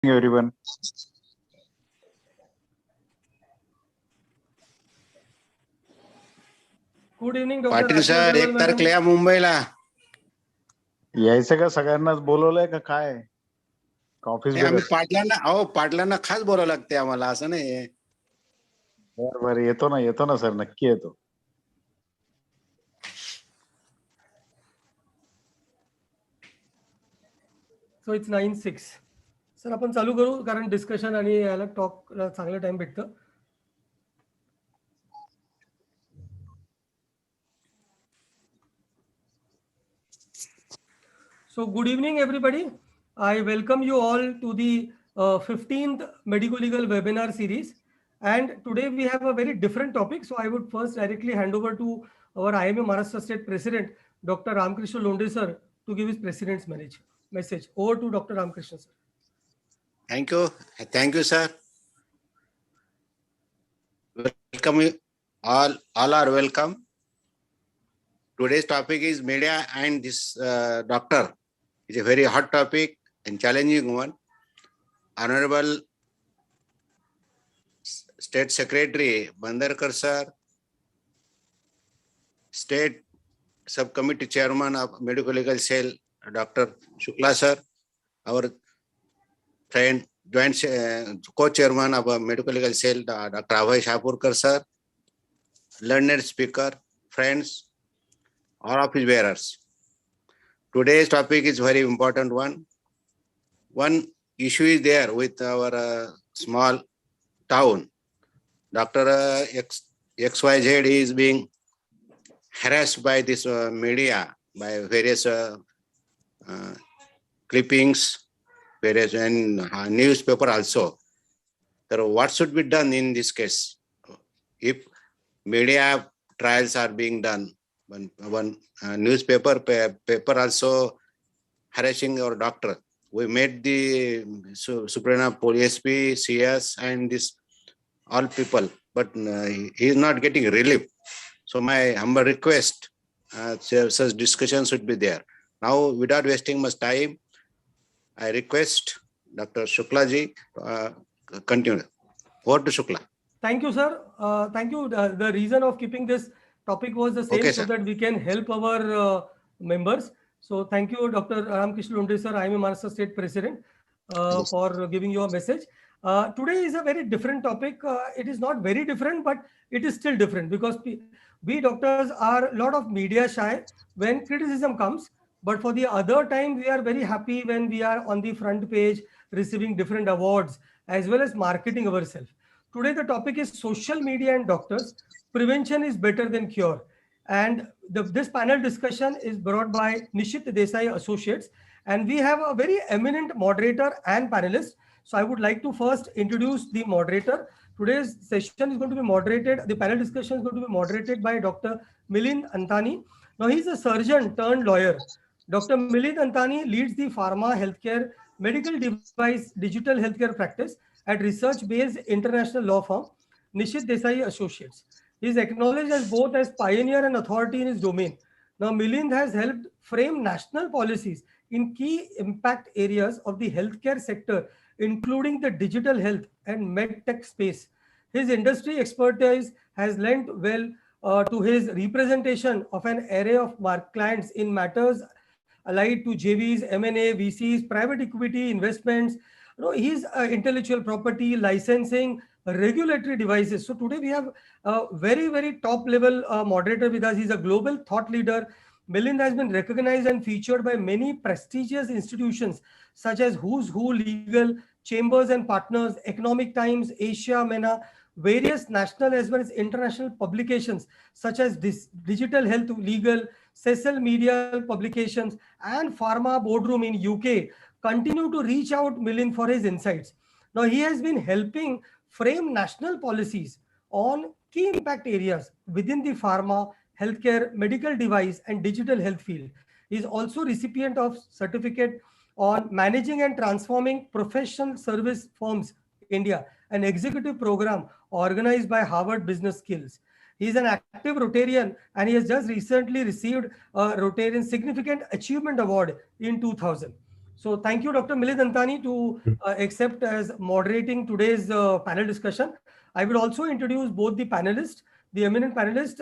everyone. Good evening doctor Patil sir, 1 तारखेला या मुंबईला. यायचं का? सगळ्यांनाच बोलवलंय का काय? ऑफिस आम्ही पाटलांना खास बोलावं लागते आम्हाला, असं नाही. बरं येतो ना सर, नक्की येतो. So it's 9:06. सर आपण चालू करू, कारण डिस्कशन आणि याला टॉक चांगलं टाइम भेटतं. So good evening everybody. I welcome you all to the 15th Medico Legal webinar series, and today we have a very different topic. So I would first directly hand over to our IMA Maharashtra State President Dr. Ramkrishna Londe sir to give his president's message. Over to Dr. Ramkrishna sir. Thank you sir. Welcome you all are welcome. Today's topic is media and this doctor. It's a very hot topic and challenging one. Honorable State Secretary Bandarkar sir, State Subcommittee Chairman of Medical Legal Cell Dr. Shukla sir, our friend joint co-chairman of Medical Legal Cell Dr. Abhay Shapurkar sir, learned speaker, friends, all office bearers. Today's topic is very important one. One issue is there with our small town. Dr. XYZ is being harassed by this media, by various clippings, various and newspaper also. So what should be done in this case? If media trials are being done, one newspaper paper also harassing our doctor. We met the Suprema Police SP, CS, and this all people, but he is not getting relief. So my humble request, such discussion should be there. Now, without wasting much time, I request Dr. Shukla ji continue. Over to Shukla. Thank you, sir. Thank you. The reason of keeping this topic was the same, okay, so that we can help our members. So thank you, Dr. Ramkrishna Londe sir. I am a Maharashtra State President yes, for giving you a message. Today is a very different topic. It is not very different, but it is still different because we doctors are a lot of media shy when criticism comes. But for the other time, we are very happy when we are on the front page receiving different awards as well as marketing ourselves. Today, the topic is social media and doctors. Prevention is better than cure. And this panel discussion is brought by Nishit Desai Associates. And we have a very eminent moderator and panelist. So I would like to first introduce the moderator. Today's session is going to be moderated. The panel discussion is going to be moderated by Dr. Milind Antani. Now he's a surgeon turned lawyer. Dr. Milind Antani leads the pharma healthcare medical device digital healthcare practice at research-based international law firm, Nishit Desai Associates. He is acknowledged as both as pioneer and authority in his domain. Now, Milind has helped frame national policies in key impact areas of the healthcare sector, including the digital health and medtech space. His industry expertise has lent well to his representation of an array of clients in matters allied to JVs, M&A, VCs, private equity investments. He's intellectual property, licensing, regulatory devices. So today we have a very, very top level moderator with us. He's a global thought leader. Milind has been recognized and featured by many prestigious institutions such as Who's Who Legal, Chambers and Partners, Economic Times, Asia, MENA, various national as well as international publications such as Digital Health Legal, Cecil Media Publications, and Pharma Boardroom in UK continue to reach out Milind for his insights. Now, he has been helping frame national policies on key impact areas within the pharma, healthcare, medical device, and digital health field. He is also recipient of certificate on managing and transforming professional service firms India, an executive program organized by Harvard Business Skills. He is an active Rotarian and he has just recently received a Rotarian Significant Achievement Award in 2000. So thank you, Dr. Milind Antani, to accept as moderating today's panel discussion. I will also introduce both the panelists, the eminent panelists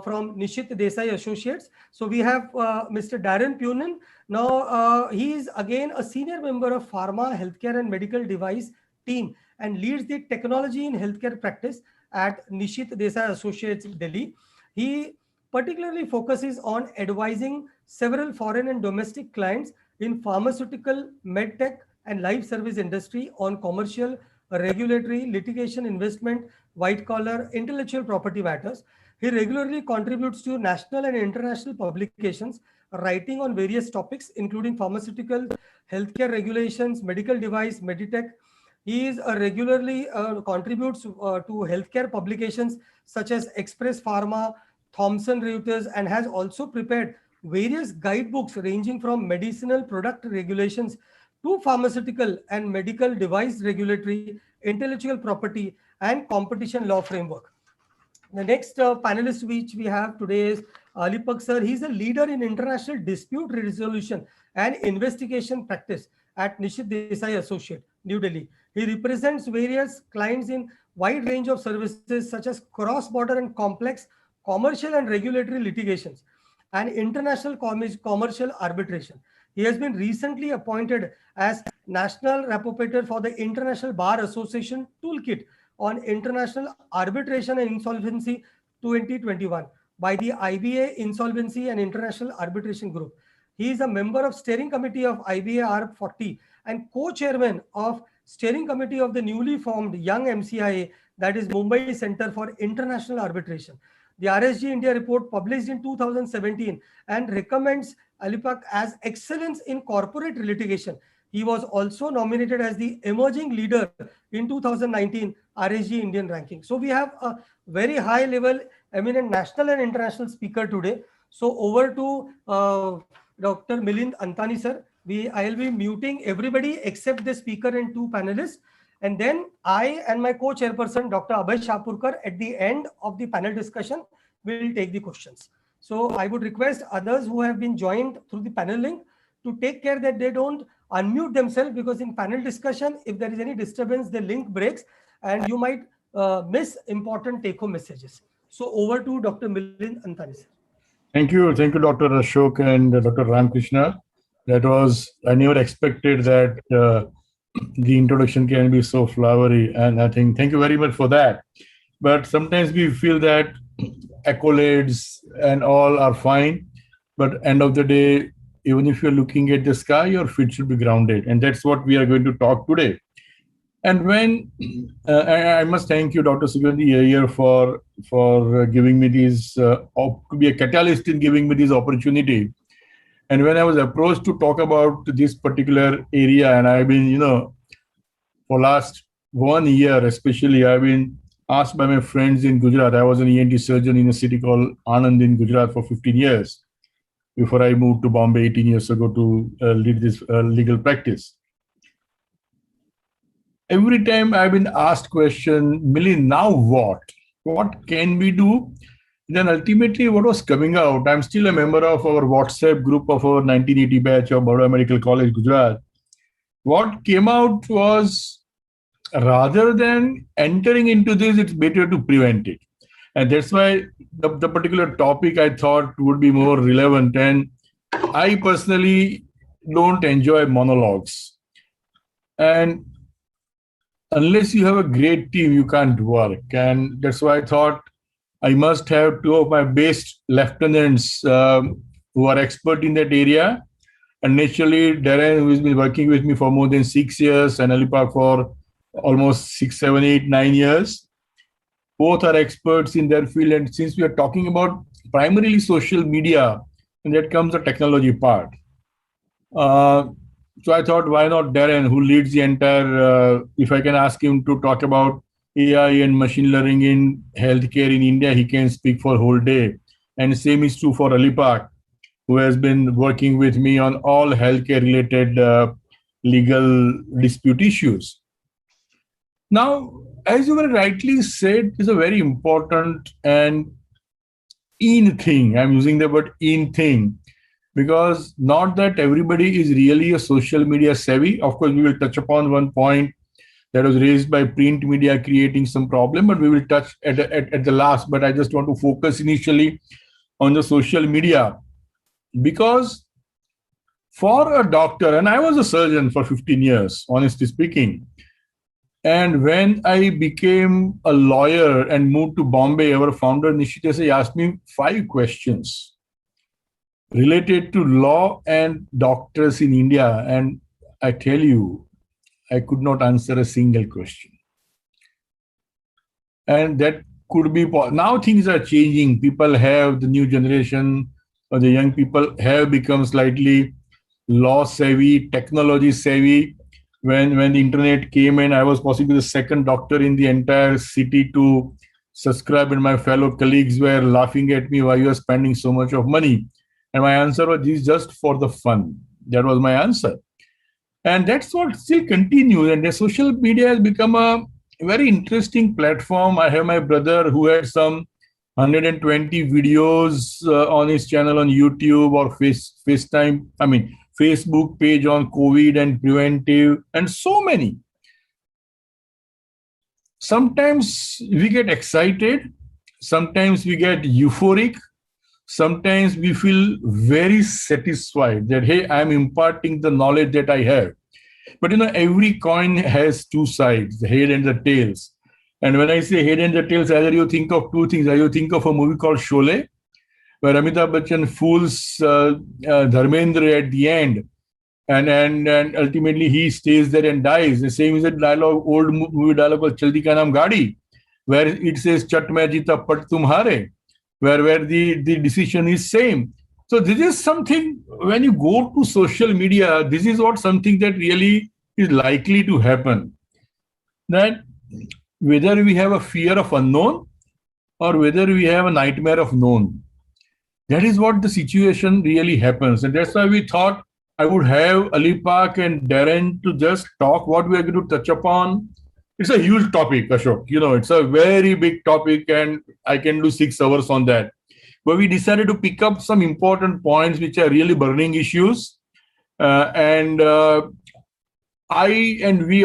from Nishit Desai Associates. So we have Mr. Darren Punin. Now he is again a senior member of Pharma, Healthcare and Medical Device team and leads the technology in healthcare practice at Nishit Desai Associates, Delhi. He particularly focuses on advising several foreign and domestic clients in pharmaceutical, medtech, and life service industry on commercial, regulatory, litigation, investment, white collar, intellectual property matters. He regularly contributes to national and international publications, writing on various topics, including pharmaceutical, healthcare regulations, medical device, meditech. He is regularly contributes to healthcare publications such as Express Pharma, Thomson Reuters, and has also prepared various guidebooks ranging from medicinal product regulations to pharmaceutical and medical device regulatory, intellectual property, and competition law framework. The next panelist which we have today is Alipak sir. He's a leader in international dispute resolution and investigation practice at Nishit Desai Associate, New Delhi. He represents various clients in wide range of services such as cross-border and complex commercial and regulatory litigations and international commercial arbitration. He has been recently appointed as National Rapporteur for the International Bar Association Toolkit on International Arbitration and Insolvency 2021 by the IBA Insolvency and International Arbitration Group. He is a member of Steering Committee of IBA ARB 40 and co-chairman of Steering Committee of the newly formed Young MCIA, that is Mumbai Center for International Arbitration. The RSG India report published in 2017 and recommends Alipak as excellence in corporate litigation. He was also nominated as the emerging leader in 2019 RSG Indian ranking. So we have a very high level eminent national and international speaker today. So over to Dr. Milind Antani sir. I'll be muting everybody except the speaker and two panelists. And then I and my co-chairperson, Dr. Abhay Shapurkar, at the end of the panel discussion, will take the questions. So I would request others who have been joined through the panel link to take care that they don't unmute themselves, because in panel discussion, if there is any disturbance, the link breaks and you might miss important take-home messages. So over to Dr. Milind Antani sir. Thank you, Dr. Ashok and Dr. Ramakrishna. I never expected that the introduction can be so flowery, and I think thank you very much for that. But sometimes we feel that accolades and all are fine, but end of the day, even if you're looking at the sky, your feet should be grounded, and that's what we are going to talk today. And when I must thank you, Dr. Sugandhi Iyer, for giving me these to be a catalyst in giving me this opportunity. And when I was approached to talk about this particular area, and I've been, for last 1 year especially, I've been asked by my friends in Gujarat. I was an ENT surgeon in a city called Anand in Gujarat for 15 years before I moved to Bombay 18 years ago to lead this legal practice. Every time I've been asked question, Milind, now what? What can we do? Then ultimately what was coming out, I'm still a member of our WhatsApp group of our 1980 batch of Baroda Medical College, Gujarat. What came out was, rather than entering into this, it's better to prevent it. And that's why the particular topic I thought would be more relevant. And I personally don't enjoy monologues. And unless you have a great team, you can't work. And that's why I thought I must have two of my best lieutenants who are expert in that area. And naturally, Darren, who has been working with me for more than 6 years, and Alipak for almost 6, 7, 8, 9 years. Both are experts in their field. And since we are talking about primarily social media, and that comes the technology part. So I thought, why not Darren, who leads the entire, if I can ask him to talk about AI and machine learning in healthcare in India, he can speak for a whole day. And same is true for Alipak, who has been working with me on all healthcare related legal dispute issues. Now, as you very rightly said, it's a very important and in thing. I'm using the word in thing. because not that everybody is really a social media savvy. Of course, we will touch upon one point that was raised by print media creating some problem, but we will touch at the last. But I just want to focus initially on the social media, because for a doctor, and I was a surgeon for 15 years, honestly speaking, and when I became a lawyer and moved to Bombay, our founder Nishit Desai asked me 5 questions related to law and doctors in India, and I tell you, I could not answer a single question. And that could be, now things are changing. People have, the new generation or the young people have become slightly law savvy, technology savvy. When the internet came in, I was possibly the second doctor in the entire city to subscribe, and my fellow colleagues were laughing at me, why you are spending so much of money. And my answer was, this is just for the fun. That was my answer. And that's what still continues. And the social media has become a very interesting platform. I have my brother who had some 120 videos on his channel on YouTube or Facebook page on COVID and preventive, and so many. Sometimes we get excited, sometimes we get euphoric, sometimes we feel very satisfied that, hey, I'm imparting the knowledge that I have. But every coin has 2 sides, the head and the tails. And when I say head and the tails, either you think of 2 things. Either you think of a movie called Sholay, where Amitabh Bachchan fools Dharmendra at the end, and ultimately he stays there and dies. The same is a dialogue, old movie dialogue called Chaldi Ka Naam Gaadi, where it says Chat Main Jeeta Pat Tumhare, where the decision is same. So this is something, when you go to social media, this is what something that really is likely to happen. That whether we have a fear of unknown or whether we have a nightmare of known, that is what the situation really happens. And that's why we thought I would have Ali Pak and Darren to just talk what we are going to touch upon. It's a huge topic, Ashok. It's a very big topic, and I can do 6 hours on that. But we decided to pick up some important points which are really burning issues. We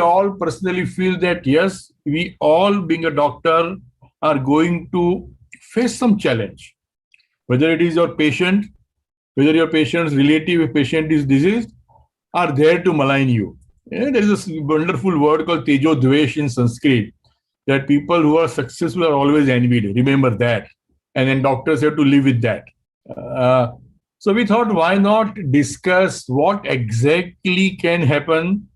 all personally feel that, yes, we all, being a doctor, are going to face some challenge. Whether it is your patient, whether your patient's relative, if patient is diseased, are there to malign you. There is a wonderful word called Tejo Dvesh in Sanskrit, that people who are successful are always envied. Remember that. And then doctors have to live with that. So we thought, why not discuss what exactly can happen?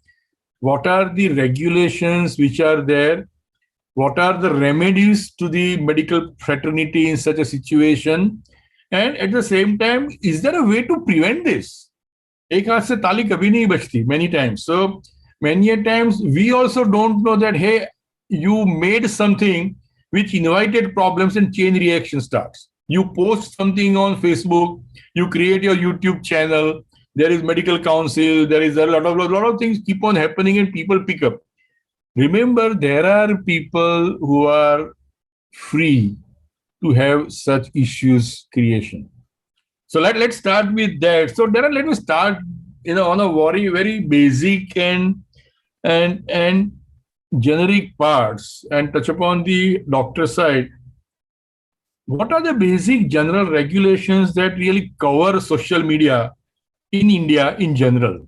What are the regulations which are there? What are the remedies to the medical fraternity in such a situation? And at the same time, is there a way to prevent this? Ek haath se taali kabhi nahi bachti, many times. So many a times we also don't know that, hey, you made something which invited problems and chain reaction starts. You post something on Facebook, you create your YouTube channel, there is medical council, there is a lot of things keep on happening and people pick up. Remember, there are people who are free to have such issues creation. So let's start with that. So Darren, let me start on a very, very basic and generic parts and touch upon the doctor side. What are the basic general regulations that really cover social media in India in general?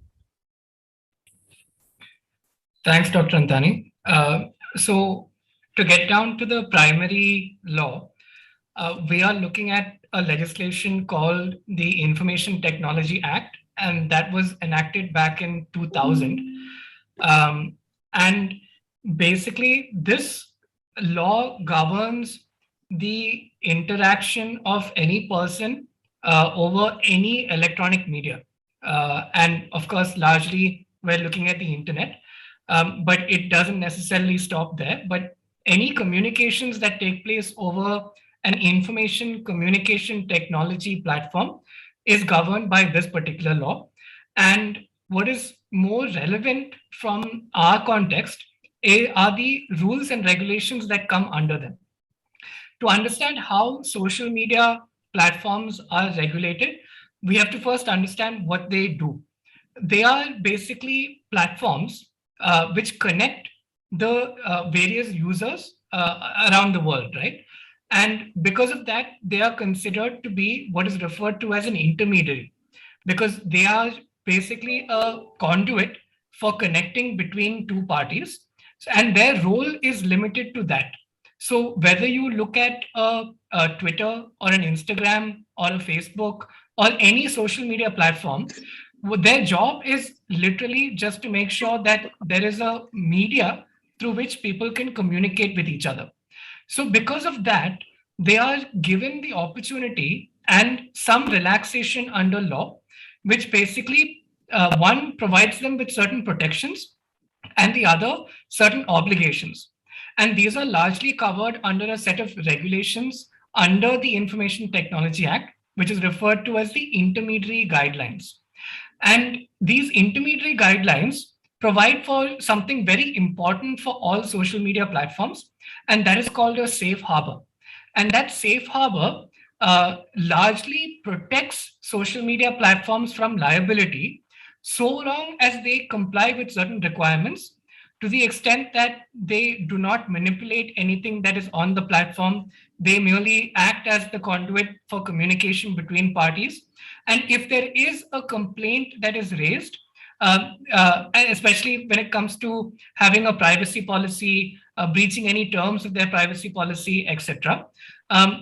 Thanks, Dr. Antani. So to get down to the primary law, we are looking at a legislation called the Information Technology Act, and that was enacted back in 2000. And basically, this law governs the interaction of any person over any electronic media. And of course, largely, we're looking at the internet, but it doesn't necessarily stop there. But any communications that take place over an information communication technology platform is governed by this particular law. And what is more relevant from our context are the rules and regulations that come under them. To understand how social media platforms are regulated, we have to first understand what they do. They are basically platforms which connect the various users around the world, right? And because of that, they are considered to be what is referred to as an intermediary, because they are basically a conduit for connecting between two parties. And their role is limited to that. So whether you look at a Twitter or an Instagram or a Facebook or any social media platform, their job is literally just to make sure that there is a media through which people can communicate with each other. So because of that, they are given the opportunity and some relaxation under law, which basically one provides them with certain protections and the other certain obligations. And these are largely covered under a set of regulations under the Information Technology Act, which is referred to as the intermediary guidelines. And these intermediary guidelines provide for something very important for all social media platforms, and that is called a safe harbor. And that safe harbor largely protects social media platforms from liability so long as they comply with certain requirements, to the extent that they do not manipulate anything that is on the platform. They merely act as the conduit for communication between parties. And if there is a complaint that is raised, and especially when it comes to having a privacy policy, breaching any terms of their privacy policy, etc.,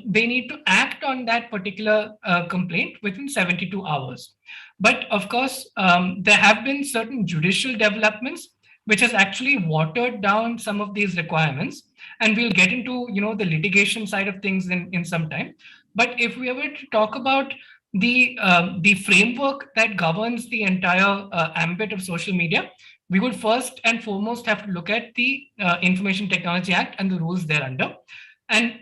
they need to act on that particular complaint within 72 hours. But of course, there have been certain judicial developments which has actually watered down some of these requirements. And we'll get into, the litigation side of things in some time. But if we were to talk about the framework that governs the entire ambit of social media, we would first and foremost have to look at the Information Technology Act and the rules thereunder. And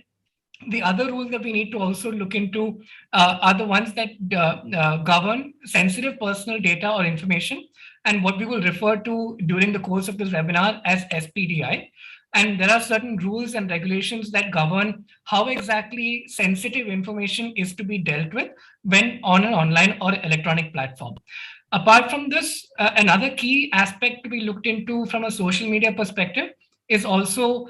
the other rules that we need to also look into are the ones that govern sensitive personal data or information, and what we will refer to during the course of this webinar as SPDI. And there are certain rules and regulations that govern how exactly sensitive information is to be dealt with when on an online or electronic platform. Apart from this, another key aspect to be looked into from a social media perspective is also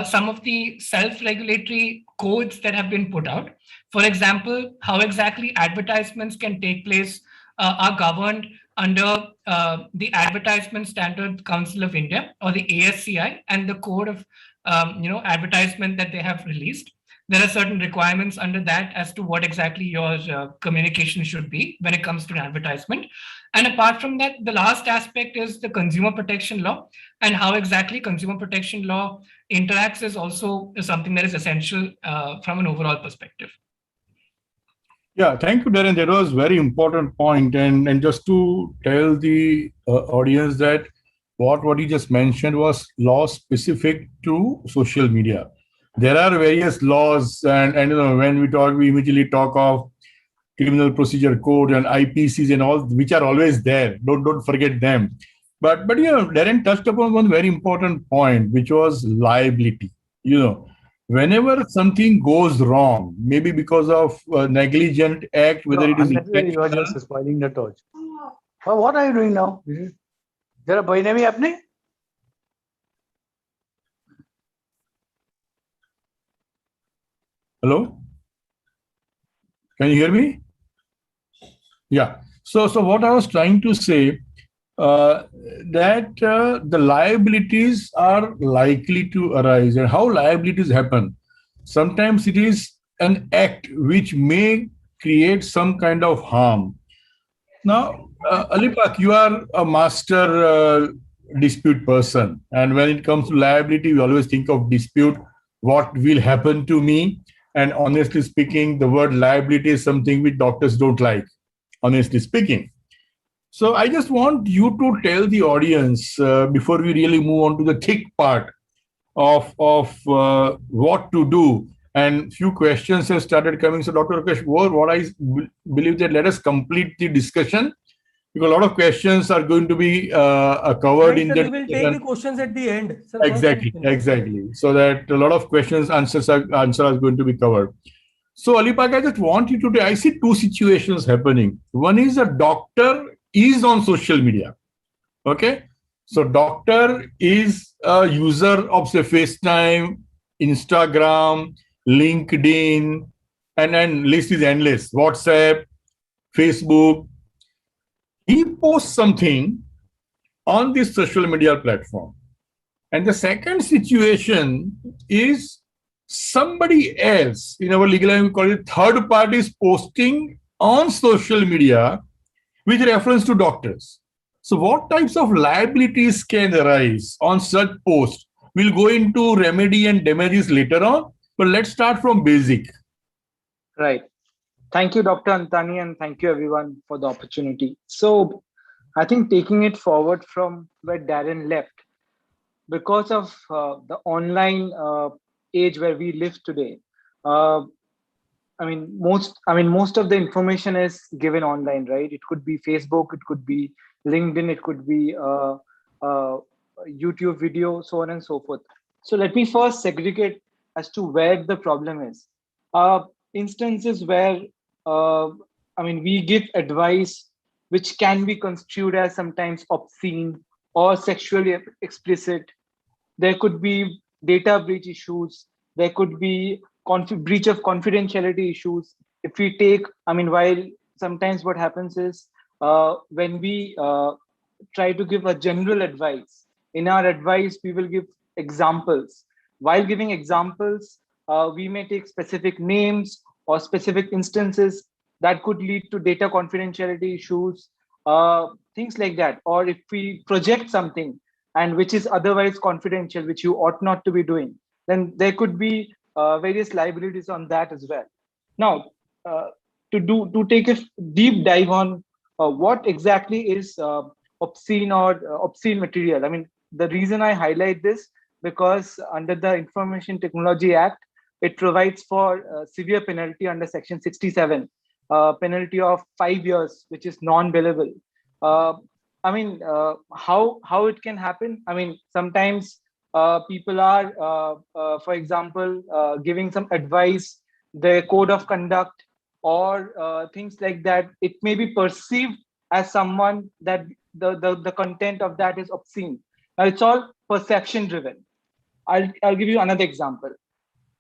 some of the self-regulatory codes that have been put out. For example, how exactly advertisements can take place are governed under the Advertisement Standards Council of India, or the ASCI, and the code of advertisement that they have released. There are certain requirements under that as to what exactly your communication should be when it comes to an advertisement. And apart from that, the last aspect is the consumer protection law, and how exactly consumer protection law interacts is also something that is essential from an overall perspective. Yeah, thank you, Darren. That was very important point. And just to tell the audience that what you just mentioned was law specific to social media. There are various laws, and when we immediately talk of Criminal Procedure Code and IPCs and all, which are always there. Don't forget them. But Darren touched upon one very important point, which was liability. Whenever something goes wrong, maybe because of a negligent act, whether it is you are just spoiling the torch. Oh, what are you doing now? Jara bahine bhi apne? Hello? Can you hear me? Yeah. So what I was trying to say, that the liabilities are likely to arise, and how liabilities happen. Sometimes it is an act which may create some kind of harm. Now, Alipak, you are a master dispute person, and when it comes to liability, we always think of dispute, what will happen to me. And honestly speaking, the word liability is something which doctors don't like, honestly speaking. So I just want you to tell the audience, before we really move on to the thick part of what to do, and few questions have started coming. So Dr. Rakesh, what I believe that let us complete the discussion, because a lot of questions are going to be covered in the. We will take the questions at the end. Sir, exactly. So that a lot of questions, answers are going to be covered. So, Alipak, I just want you to, I see two situations happening. One is a doctor is on social media. Okay. So, doctor is a user of, say, FaceTime, Instagram, LinkedIn, and list is endless. WhatsApp, Facebook. He posts something on this social media platform. And the second situation is somebody else, in our legal language, we call it third parties posting on social media with reference to doctors. So what types of liabilities can arise on such posts? We'll go into remedy and damages later on, but let's start from basic. Right. Thank you, Dr. Antani, and thank you everyone for the opportunity. So I think taking it forward from where Darren left, because of the online age where we live today, most of the information is given online, right? It could be Facebook, it could be LinkedIn, it could be YouTube video, so on and so forth. So let me first segregate as to where the problem is. Instances where we give advice which can be construed as sometimes obscene or sexually explicit. There could be data breach issues. There could be breach of confidentiality issues. If we take, while sometimes what happens is when we try to give a general advice, in our advice, we will give examples. While giving examples, we may take specific names or specific instances that could lead to data confidentiality issues, things like that. Or if we project something and which is otherwise confidential, which you ought not to be doing, then there could be various liabilities on that as well. Now, to take a deep dive on what exactly is obscene or obscene material. The reason I highlight this, because under the Information Technology Act, it provides for severe penalty under Section 67, penalty of 5 years, which is non-bailable. How it can happen? Sometimes people are, for example, giving some advice, their code of conduct, or things like that. It may be perceived as someone that the content of that is obscene. Now, it's all perception driven. I'll give you another example.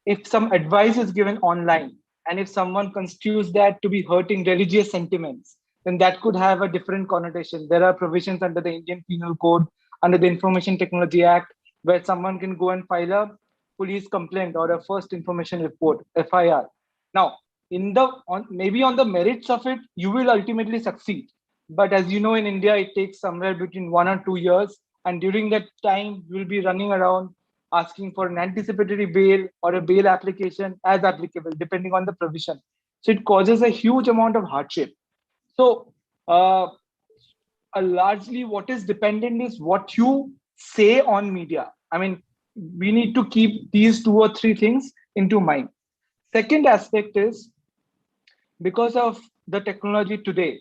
If some advice is given online, and if someone construes that to be hurting religious sentiments, then that could have a different connotation. There are provisions under the Indian Penal Code, under the Information Technology Act, where someone can go and file a police complaint or a first information report, FIR. Now, maybe on the merits of it, you will ultimately succeed. But as you know, in India, it takes somewhere between 1 or 2 years. And during that time, you will be running around asking for an anticipatory bail or a bail application as applicable, depending on the provision. So it causes a huge amount of hardship. So largely what is dependent is what you say on media. We need to keep these 2 or 3 things into mind. Second aspect is, because of the technology today,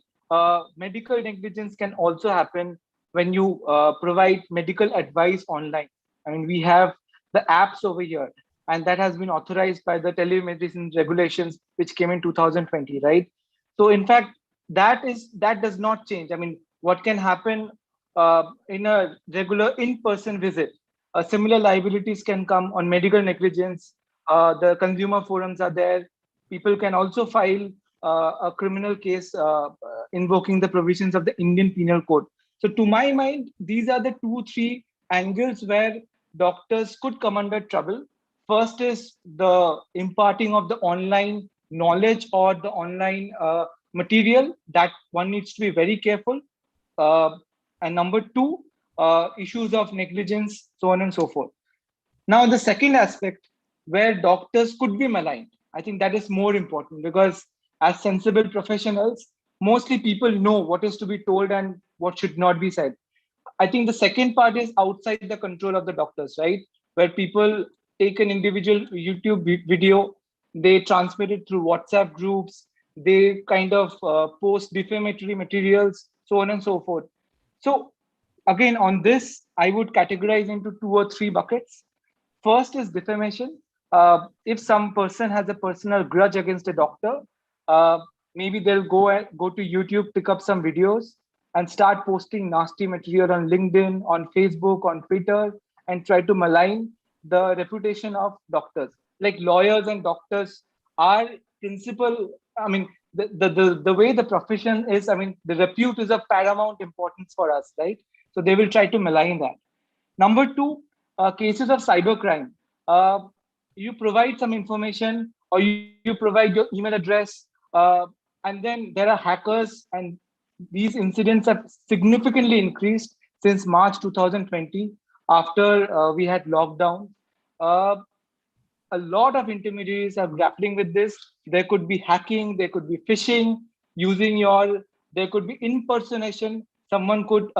medical negligence can also happen when you provide medical advice online. We have the apps over here, and that has been authorized by the telemedicine regulations, which came in 2020, right? So in fact, that does not change. What can happen in a regular in-person visit? Similar liabilities can come on medical negligence. The consumer forums are there. People can also file a criminal case invoking the provisions of the Indian Penal Code. So to my mind, these are the 2-3 angles where doctors could come under trouble. First is the imparting of the online knowledge or the online material, that one needs to be very careful. And number 2, issues of negligence, so on and so forth. Now, the second aspect where doctors could be maligned, I think that is more important, because as sensible professionals, mostly people know what is to be told and what should not be said. I think the second part is outside the control of the doctors, right? Where people take an individual YouTube video, they transmit it through WhatsApp groups, they kind of post defamatory materials, so on and so forth. So again, on this, I would categorize into 2 or 3 buckets. First is defamation. if some person has a personal grudge against a doctor, maybe they'll go to YouTube, pick up some videos, and start posting nasty material on LinkedIn, on Facebook, on Twitter, and try to malign the reputation of doctors. Like lawyers and doctors are principal. I mean, the way the profession is, I mean, the repute is of paramount importance for us, right? So they will try to malign that. Number two, cases of cybercrime. You provide some information, or you provide your email address, and then there are hackers, and these incidents have significantly increased since March 2020 after we had lockdown. A lot of intermediaries are grappling with this. There could be hacking, there could be phishing, there could be impersonation. Someone could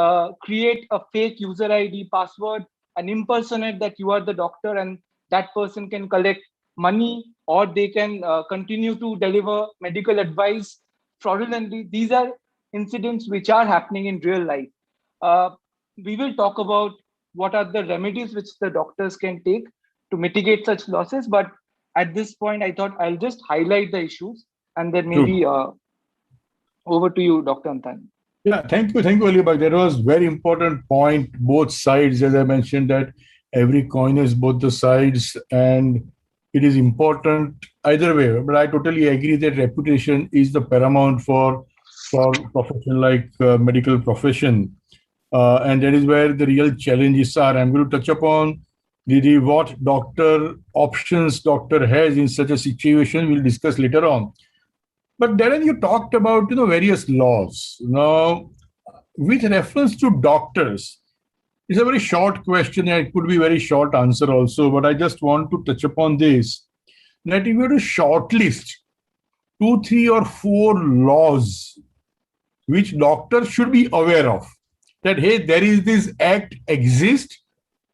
create a fake user ID password and impersonate that you are the doctor, and that person can collect money, or they can continue to deliver medical advice fraudulently. These are incidents which are happening in real life. We will talk about what are the remedies which the doctors can take to mitigate such losses. But at this point, I thought I'll just highlight the issues, and then maybe over to you, Dr. Antani. Yeah, thank you, Alibag. That was very important point. Both sides, as I mentioned, that every coin has both the sides, and it is important either way. But I totally agree that reputation is the paramount for profession like medical profession, and that is where the real challenges are. I'm going to touch upon what options doctor has in such a situation. We'll discuss later on. But Darren, you talked about various laws. Now, with reference to doctors, it's a very short question, and it could be very short answer also. But I just want to touch upon this: that if you were to shortlist 2, 3, or 4 laws which doctors should be aware of, that hey, there is this act exists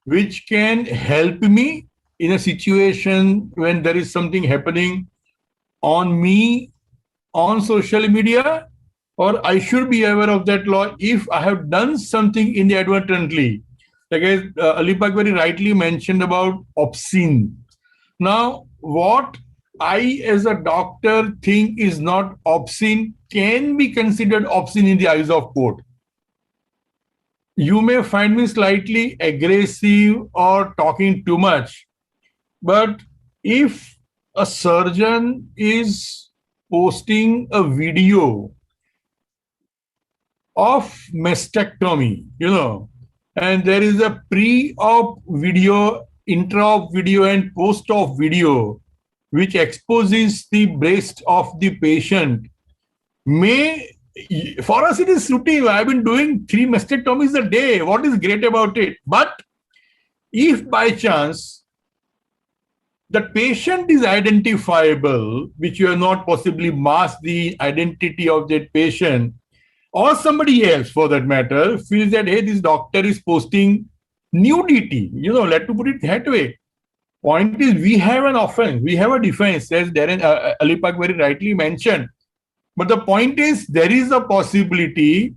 which can help me in a situation when there is something happening on me on social media, or I should be aware of that law if I have done something inadvertently. Like as Alibag very rightly mentioned about obscene. Now, what I as a doctor think is not obscene can be considered obscene in the eyes of court. You may find me slightly aggressive or talking too much, but if a surgeon is posting a video of mastectomy, and there is a pre-op video, intra-op video, and post-op video which exposes the breast of the patient, for us it is routine. I've been doing 3 mastectomies a day. What is great about it? But if by chance the patient is identifiable, which you have not possibly masked the identity of that patient, or somebody else for that matter feels that, hey, this doctor is posting nudity, let to put it that way. Point is, we have an offense, we have a defense, as Darren Alibag very rightly mentioned. But the point is, there is a possibility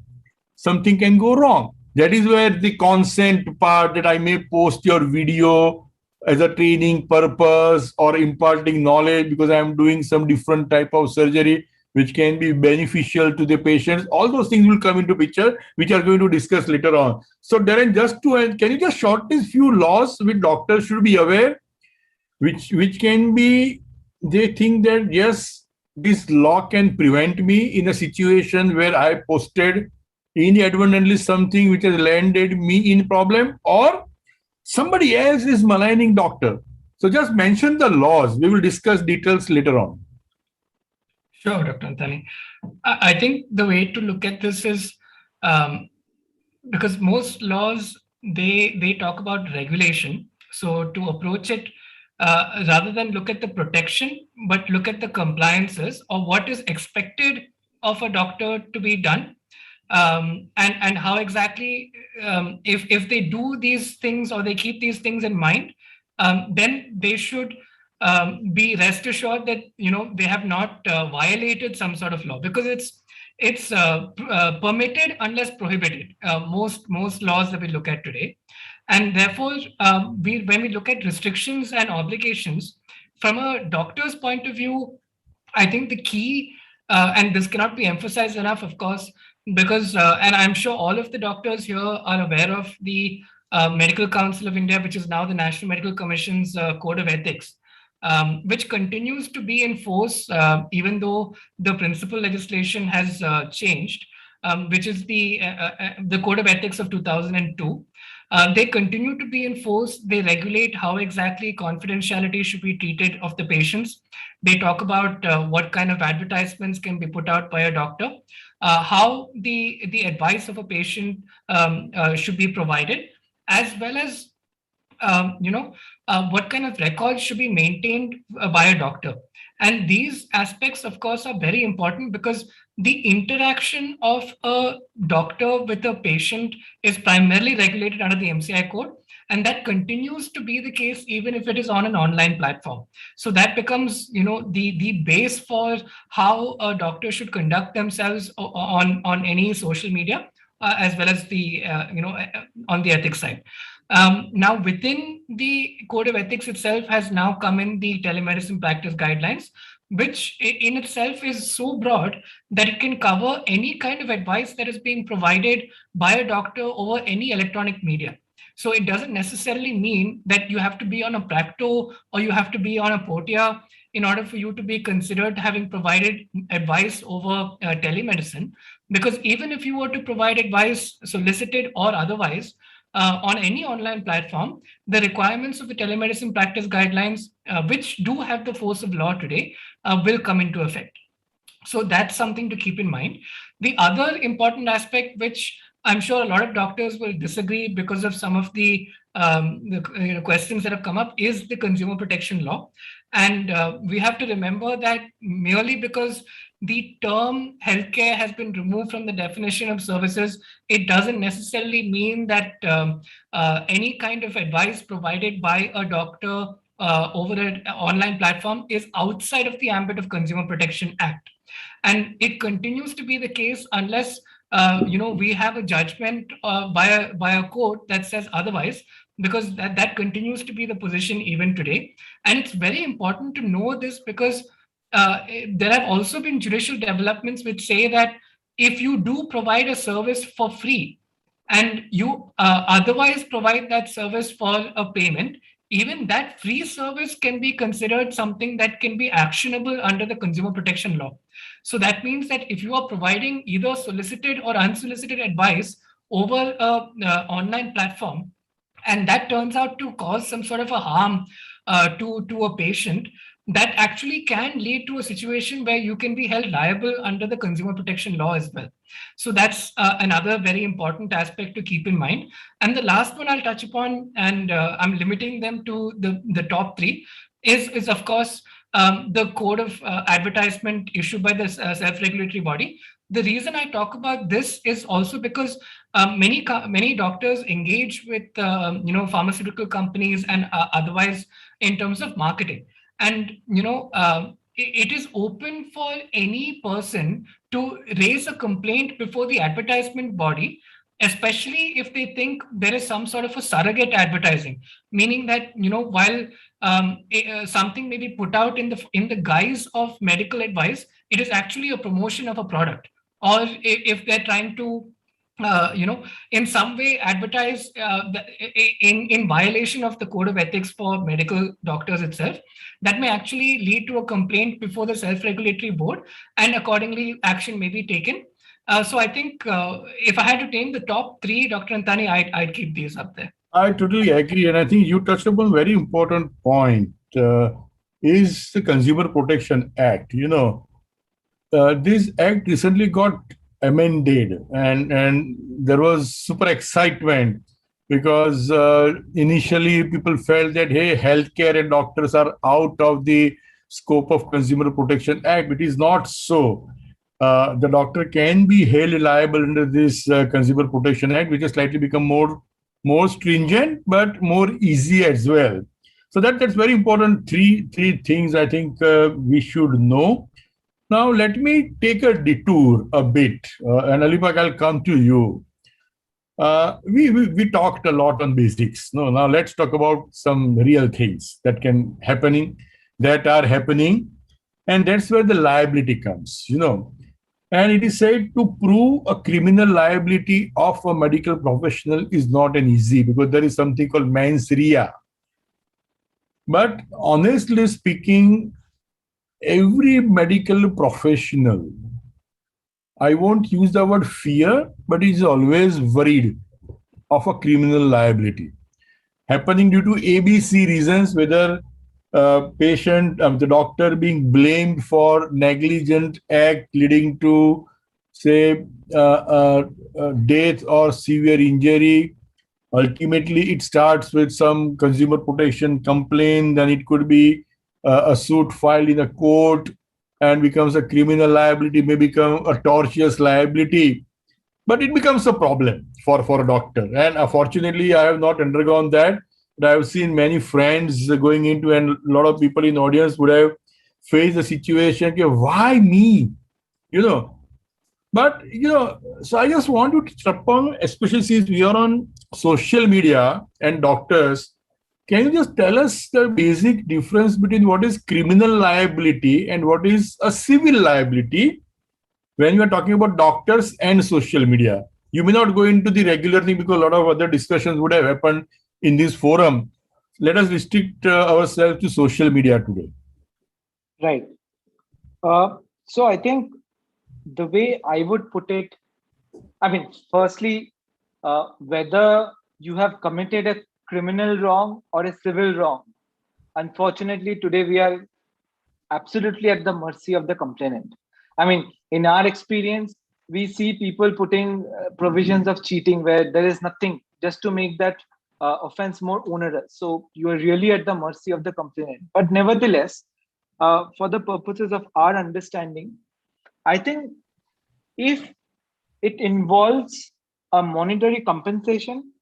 something can go wrong. That is where the consent part, that I may post your video as a training purpose or imparting knowledge because I am doing some different type of surgery which can be beneficial to the patients. All those things will come into picture, which are going to discuss later on. So Darren, can you just shortlist few laws which doctors should be aware, which can be, they think that yes, this law can prevent me in a situation where I posted inadvertently something which has landed me in problem, or somebody else is maligning doctor. So just mention the laws. We will discuss details later on. Sure, Dr. Antani. I think the way to look at this is because most laws, they talk about regulation. So to approach it, rather than look at the protection, but look at the compliances or what is expected of a doctor to be done. And how exactly, if they do these things or they keep these things in mind, then they should be rest assured that they have not violated some sort of law, because it's permitted unless prohibited. Most laws that we look at today, and therefore when we look at restrictions and obligations, from a doctor's point of view, I think the key, and this cannot be emphasized enough, of course, because, and I'm sure all of the doctors here are aware of the Medical Council of India, which is now the National Medical Commission's Code of Ethics, which continues to be in force, even though the principal legislation has changed, which is the Code of Ethics of 2002. They continue to be in force. They regulate how exactly confidentiality should be treated of the patients. They talk about what kind of advertisements can be put out by a doctor, how the advice of a patient should be provided, as well as what kind of records should be maintained by a doctor. And these aspects, of course, are very important because the interaction of a doctor with a patient is primarily regulated under the MCI code. And that continues to be the case even if it is on an online platform. So that becomes, the base for how a doctor should conduct themselves on any social media, as well as the, on the ethics side. Now, within the Code of Ethics itself has now come in the telemedicine practice guidelines, which in itself is so broad that it can cover any kind of advice that is being provided by a doctor over any electronic media. So it doesn't necessarily mean that you have to be on a Practo or you have to be on a Portia in order for you to be considered having provided advice over telemedicine. Because even if you were to provide advice, solicited or otherwise, on any online platform, the requirements of the telemedicine practice guidelines, which do have the force of law today, will come into effect. So that's something to keep in mind. The other important aspect, which I'm sure a lot of doctors will disagree because of some of the questions that have come up, is the consumer protection law. And we have to remember that merely because the term healthcare has been removed from the definition of services, it doesn't necessarily mean that any kind of advice provided by a doctor over an online platform is outside of the ambit of Consumer Protection Act. And it continues to be the case unless we have a judgment by a court that says otherwise, because that continues to be the position even today. And it's very important to know this because there have also been judicial developments which say that if you do provide a service for free and you otherwise provide that service for a payment, even that free service can be considered something that can be actionable under the consumer protection law. So that means that if you are providing either solicited or unsolicited advice over an online platform, and that turns out to cause some sort of a harm to a patient, that actually can lead to a situation where you can be held liable under the consumer protection law as well. So that's another very important aspect to keep in mind. And the last one I'll touch upon, and I'm limiting them to the top three, is of course the code of advertisement issued by the self-regulatory body. The reason I talk about this is also because many doctors engage with pharmaceutical companies and otherwise in terms of marketing. And, it is open for any person to raise a complaint before the advertisement body, especially if they think there is some sort of a surrogate advertising, meaning that, while something may be put out in the guise of medical advice, it is actually a promotion of a product. Or if they're trying to in some way advertise in violation of the code of ethics for medical doctors itself, that may actually lead to a complaint before the self-regulatory board, and accordingly action may be taken. So I think if I had to name the top three, Dr. Antani, I'd keep these up there. I totally agree. And I think you touched upon a very important point, is the Consumer Protection Act. This act recently got amended, and there was super excitement because initially people felt that, hey, healthcare and doctors are out of the scope of Consumer Protection Act. It is not so. The doctor can be held liable under this Consumer Protection Act, which has slightly become more stringent but more easy as well. So that's very important. Three things I think we should know. Now, let me take a detour a bit, and Alipak, I'll come to you. We talked a lot on basics. Now let's talk about some real things that can happen that are happening, and that's where the liability comes, And it is said to prove a criminal liability of a medical professional is not an easy, because there is something called mens rea. But honestly speaking, every medical professional, I won't use the word fear, but is always worried of a criminal liability happening due to ABC reasons, whether the doctor being blamed for negligent act leading to, say, death or severe injury. Ultimately, it starts with some consumer protection complaint, then it could be a suit filed in a court and becomes a criminal liability, may become a tortious liability. But it becomes a problem for a doctor. And unfortunately, I have not undergone that. But I have seen many friends going into, and a lot of people in the audience would have faced the situation, okay, why me? But, so I just want to touch upon, especially since we are on social media and doctors, can you just tell us the basic difference between what is criminal liability and what is a civil liability when you are talking about doctors and social media? You may not go into the regular thing because a lot of other discussions would have happened in this forum. Let us restrict ourselves to social media today. Right. So I think the way I would put it, firstly, whether you have committed a criminal wrong or a civil wrong, unfortunately, today we are absolutely at the mercy of the complainant. In our experience, we see people putting provisions of cheating where there is nothing, just to make that offense more onerous. So you are really at the mercy of the complainant. But nevertheless, for the purposes of our understanding, I think if it involves a monetary compensation,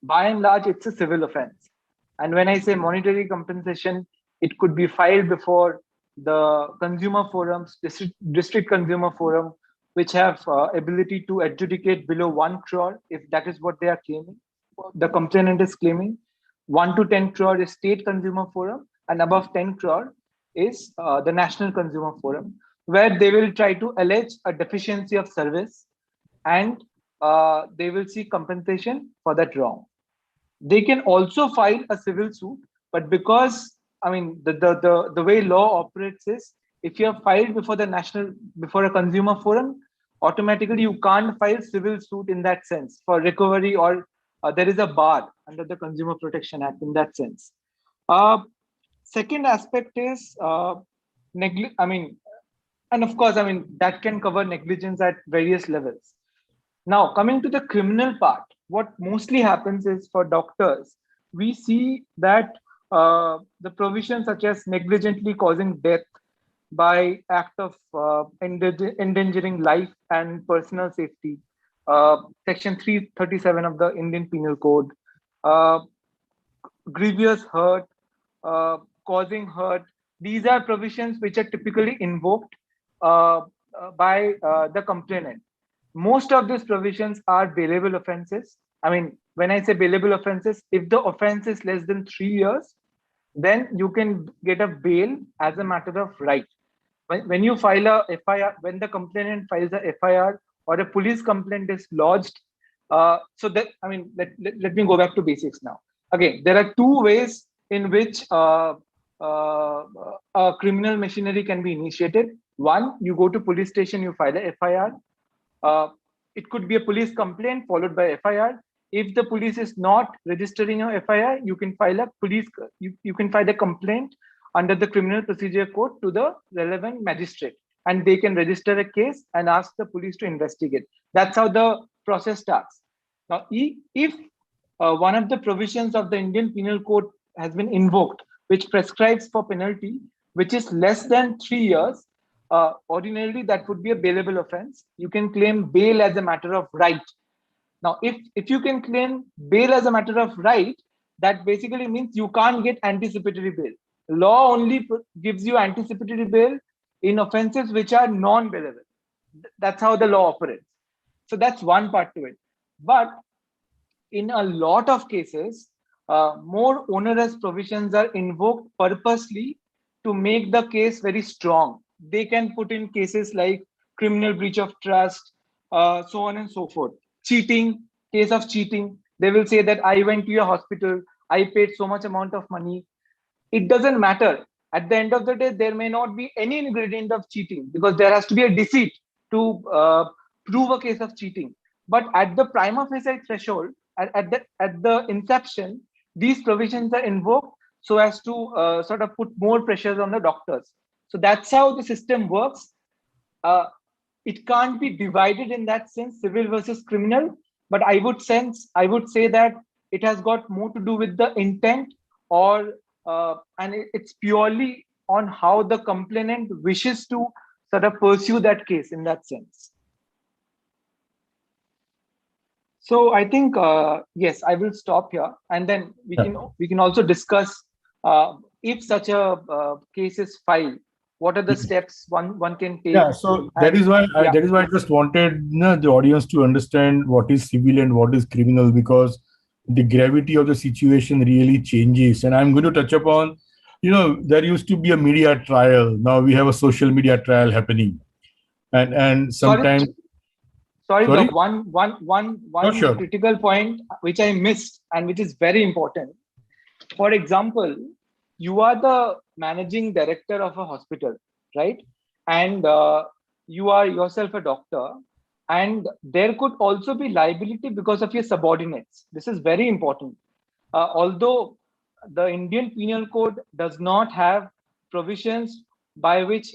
by and large, it's a civil offense. And when I say monetary compensation, it could be filed before the consumer forums, district consumer forum, which have ability to adjudicate below 1 crore, if that is what they are claiming. The complainant is claiming 1 to 10 crore is state consumer forum, and above 10 crore is the national consumer forum, where they will try to allege a deficiency of service, and they will seek compensation for that wrong. They can also file a civil suit, but because the way law operates is, if you have filed before a consumer forum, automatically you can't file civil suit in that sense for recovery, or there is a bar under the Consumer Protection Act in that sense. Second aspect is and of course, that can cover negligence at various levels. Now, coming to the criminal part, what mostly happens is, for doctors, we see that the provisions such as negligently causing death by act of endangering life and personal safety, section 337 of the Indian Penal Code, grievous hurt, causing hurt, these are provisions which are typically invoked by the complainant. Most of these provisions are bailable offenses. When I say bailable offenses, if the offense is less than 3 years, then you can get a bail as a matter of right. When you file a FIR, when the complainant files a FIR or a police complaint is lodged, let me go back to basics now. Okay, there are two ways in which a criminal machinery can be initiated. One, you go to police station, you file a FIR. It could be a police complaint followed by FIR. If the police is not registering your FIR, you can file a you can file a complaint under the Criminal Procedure Code to the relevant magistrate, and they can register a case and ask the police to investigate. That's how the process starts. Now, if one of the provisions of the Indian Penal Code has been invoked, which prescribes for penalty, which is less than 3 years, ordinarily that would be a bailable offense. You can claim bail as a matter of right. Now, if you can claim bail as a matter of right, that basically means you can't get anticipatory bail. Law only gives you anticipatory bail in offenses which are non-bailable. That's how the law operates. So that's one part to it. But in a lot of cases, more onerous provisions are invoked purposely to make the case very strong. They can put in cases like criminal breach of trust, so on and so forth. Cheating, case of cheating. They will say that I went to a hospital, I paid so much amount of money. It doesn't matter. At the end of the day, there may not be any ingredient of cheating because there has to be a deceit to prove a case of cheating. But at the prima facie threshold, at the inception, these provisions are invoked so as to sort of put more pressures on the doctors. So that's how the system works. It can't be divided in that sense, civil versus criminal. But I would say that it has got more to do with the intent, or and it's purely on how the complainant wishes to sort of pursue that case in that sense. So I think yes, I will stop here, and then we can also discuss if such a case is filed, what are the steps one can take. Yeah, so that is why I just wanted the audience to understand what is civil and what is criminal, because the gravity of the situation really changes. And I'm going to touch upon, there used to be a media trial. Now we have a social media trial happening, and sometimes. Sorry, Doc, one critical point which I missed and which is very important. For example, you are the managing director of a hospital, right? And you are yourself a doctor, and there could also be liability because of your subordinates. This is very important. Although the Indian Penal Code does not have provisions by which,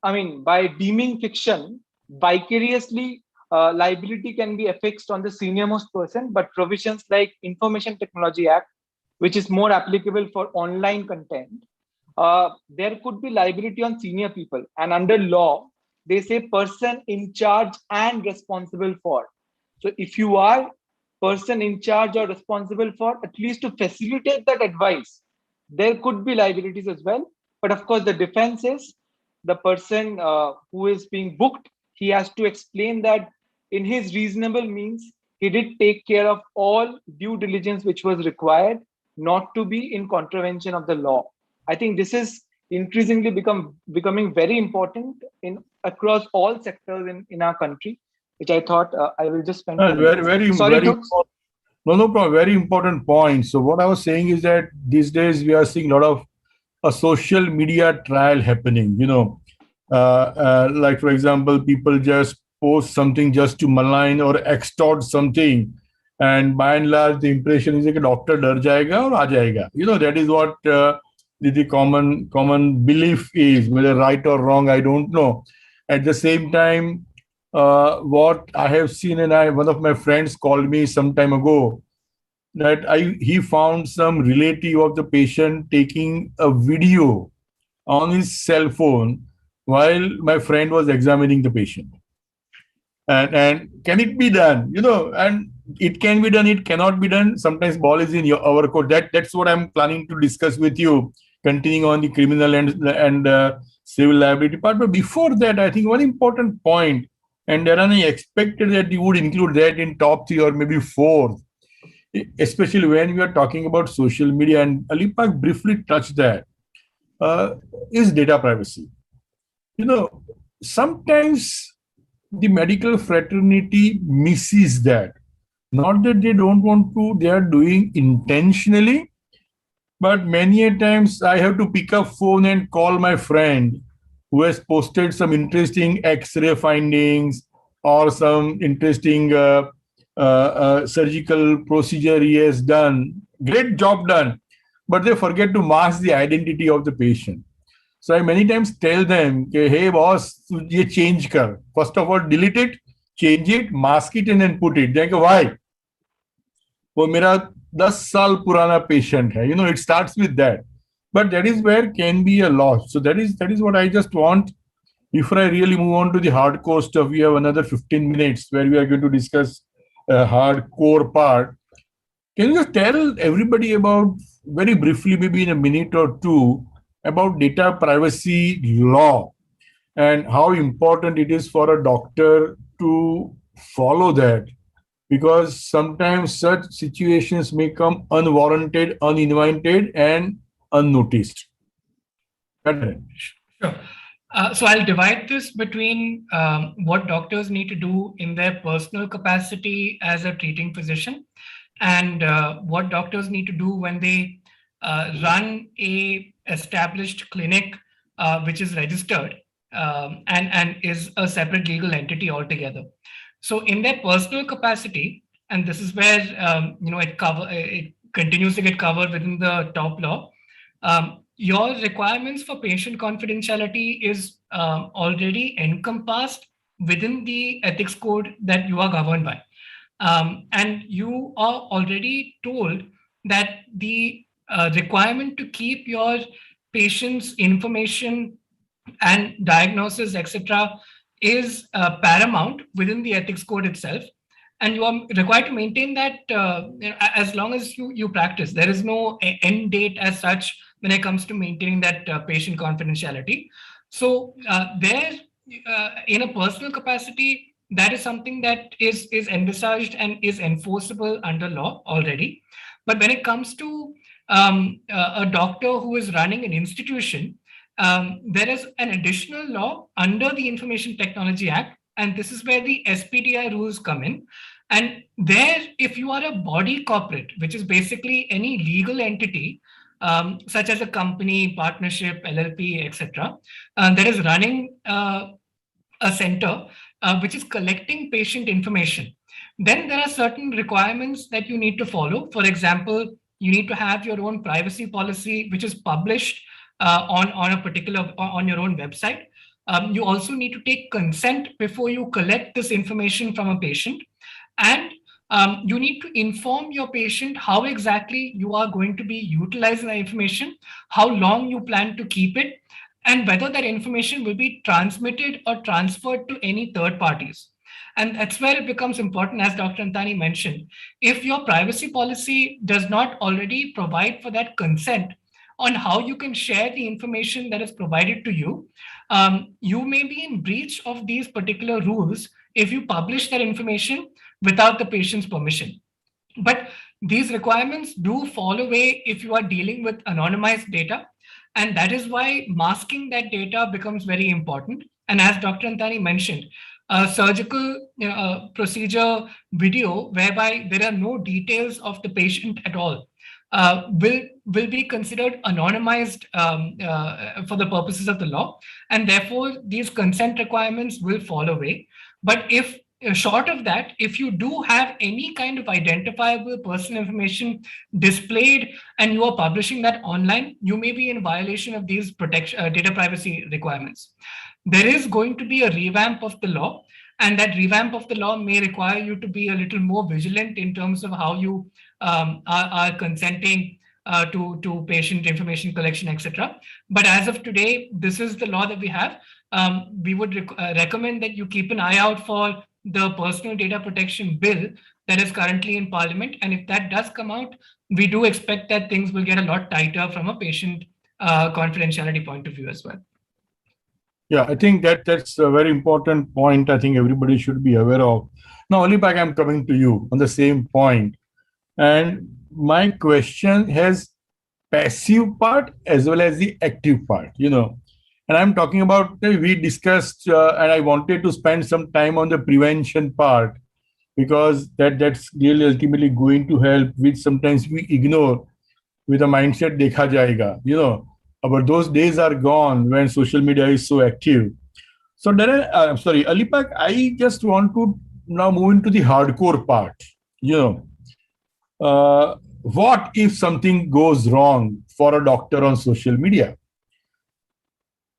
by deeming fiction, vicariously liability can be affixed on the senior most person, but provisions like Information Technology Act, which is more applicable for online content, there could be liability on senior people. And under law, they say person in charge and responsible for. So if you are person in charge or responsible for, at least to facilitate that advice, there could be liabilities as well. But of course, the defense is the person who is being booked, he has to explain that in his reasonable means, he did take care of all due diligence which was required not to be in contravention of the law. I think this is increasingly becoming very important across all sectors in our country, which I thought I will just spend. Very important point. So what I was saying is that these days we are seeing a lot of a social media trial happening. Like for example, people just post something just to malign or extort something, and by and large the impression is that doctor dar jayega or aa jayega. That is what the common belief is. Whether right or wrong, I don't know. At the same time, what I have seen, and one of my friends called me some time ago, that he found some relative of the patient taking a video on his cell phone while my friend was examining the patient. And can it be done? And it can be done, it cannot be done. Sometimes ball is in our court. That's what I'm planning to discuss with you, continuing on the criminal and civil liability part. But before that, I think one important point, and Dharan, I expected that you would include that in top 3 or maybe 4, especially when we are talking about social media, and Alipak briefly touched that, is data privacy. Sometimes the medical fraternity misses that. Not that they don't want to, they are doing intentionally, but many a times I have to pick up phone and call my friend who has posted some interesting X-ray findings or some interesting surgical procedure he has done. Great job done, but they forget to mask the identity of the patient. So I many times tell them, hey boss, ye change kar. First of all, delete it, change it, mask it, and then put it. They go, why? वो मेरा 10 साल पुराना patient है. It starts with that. But that is where can be a loss. So that is what I just want. Before I really move on to the hardcore stuff, we have another 15 minutes where we are going to discuss a hardcore part. Can you just tell everybody about, very briefly, maybe in a minute or two, about data privacy law and how important it is for a doctor to follow that? Because sometimes such situations may come unwarranted, uninvited, and unnoticed. Sure. So I'll divide this between what doctors need to do in their personal capacity as a treating physician and what doctors need to do when they run a established clinic which is registered and is a separate legal entity altogether. So in their personal capacity, and this is where it continues to get covered within the top law. Your requirements for patient confidentiality is already encompassed within the ethics code that you are governed by. And you are already told that the requirement to keep your patient's information and diagnosis, etc., is paramount within the ethics code itself. And you are required to maintain that as long as you practice. There is no end date as such when it comes to maintaining that patient confidentiality. So in a personal capacity, that is something that is envisaged and is enforceable under law already. But when it comes to a doctor who is running an institution, there is an additional law under the Information Technology Act, and this is where the SPDI rules come in. And there, if you are a body corporate, which is basically any legal entity, such as a company, partnership, LLP, etc., that is running a center which is collecting patient information, then there are certain requirements that you need to follow. For example, you need to have your own privacy policy, which is published on your own website. You also need to take consent before you collect this information from a patient. And you need to inform your patient how exactly you are going to be utilizing the information, how long you plan to keep it, and whether that information will be transmitted or transferred to any third parties. And that's where it becomes important, as Dr. Antani mentioned. If your privacy policy does not already provide for that consent on how you can share the information that is provided to you, you may be in breach of these particular rules if you publish that information without the patient's permission. But these requirements do fall away if you are dealing with anonymized data. And that is why masking that data becomes very important. And as Dr. Antani mentioned, a surgical procedure video whereby there are no details of the patient at all will be considered anonymized for the purposes of the law. And therefore, these consent requirements will fall away. But if short of that, if you do have any kind of identifiable personal information displayed and you are publishing that online, you may be in violation of these data privacy requirements. There is going to be a revamp of the law, and that revamp of the law may require you to be a little more vigilant in terms of how you are consenting to patient information collection, etc. But as of today, this is the law that we have. We would recommend that you keep an eye out for the personal data protection bill that is currently in Parliament. And if that does come out, we do expect that things will get a lot tighter from a patient confidentiality point of view as well. Yeah, I think that's a very important point. I think everybody should be aware of. Now, Alipak, I'm coming to you on the same point. And my question has passive part as well as the active part, And I'm talking about, we discussed, and I wanted to spend some time on the prevention part, because that's really ultimately going to help, which sometimes we ignore with a mindset, dekha jayega, But those days are gone when social media is so active. So, Alipak, I just want to now move into the hardcore part, What if something goes wrong for a doctor on social media?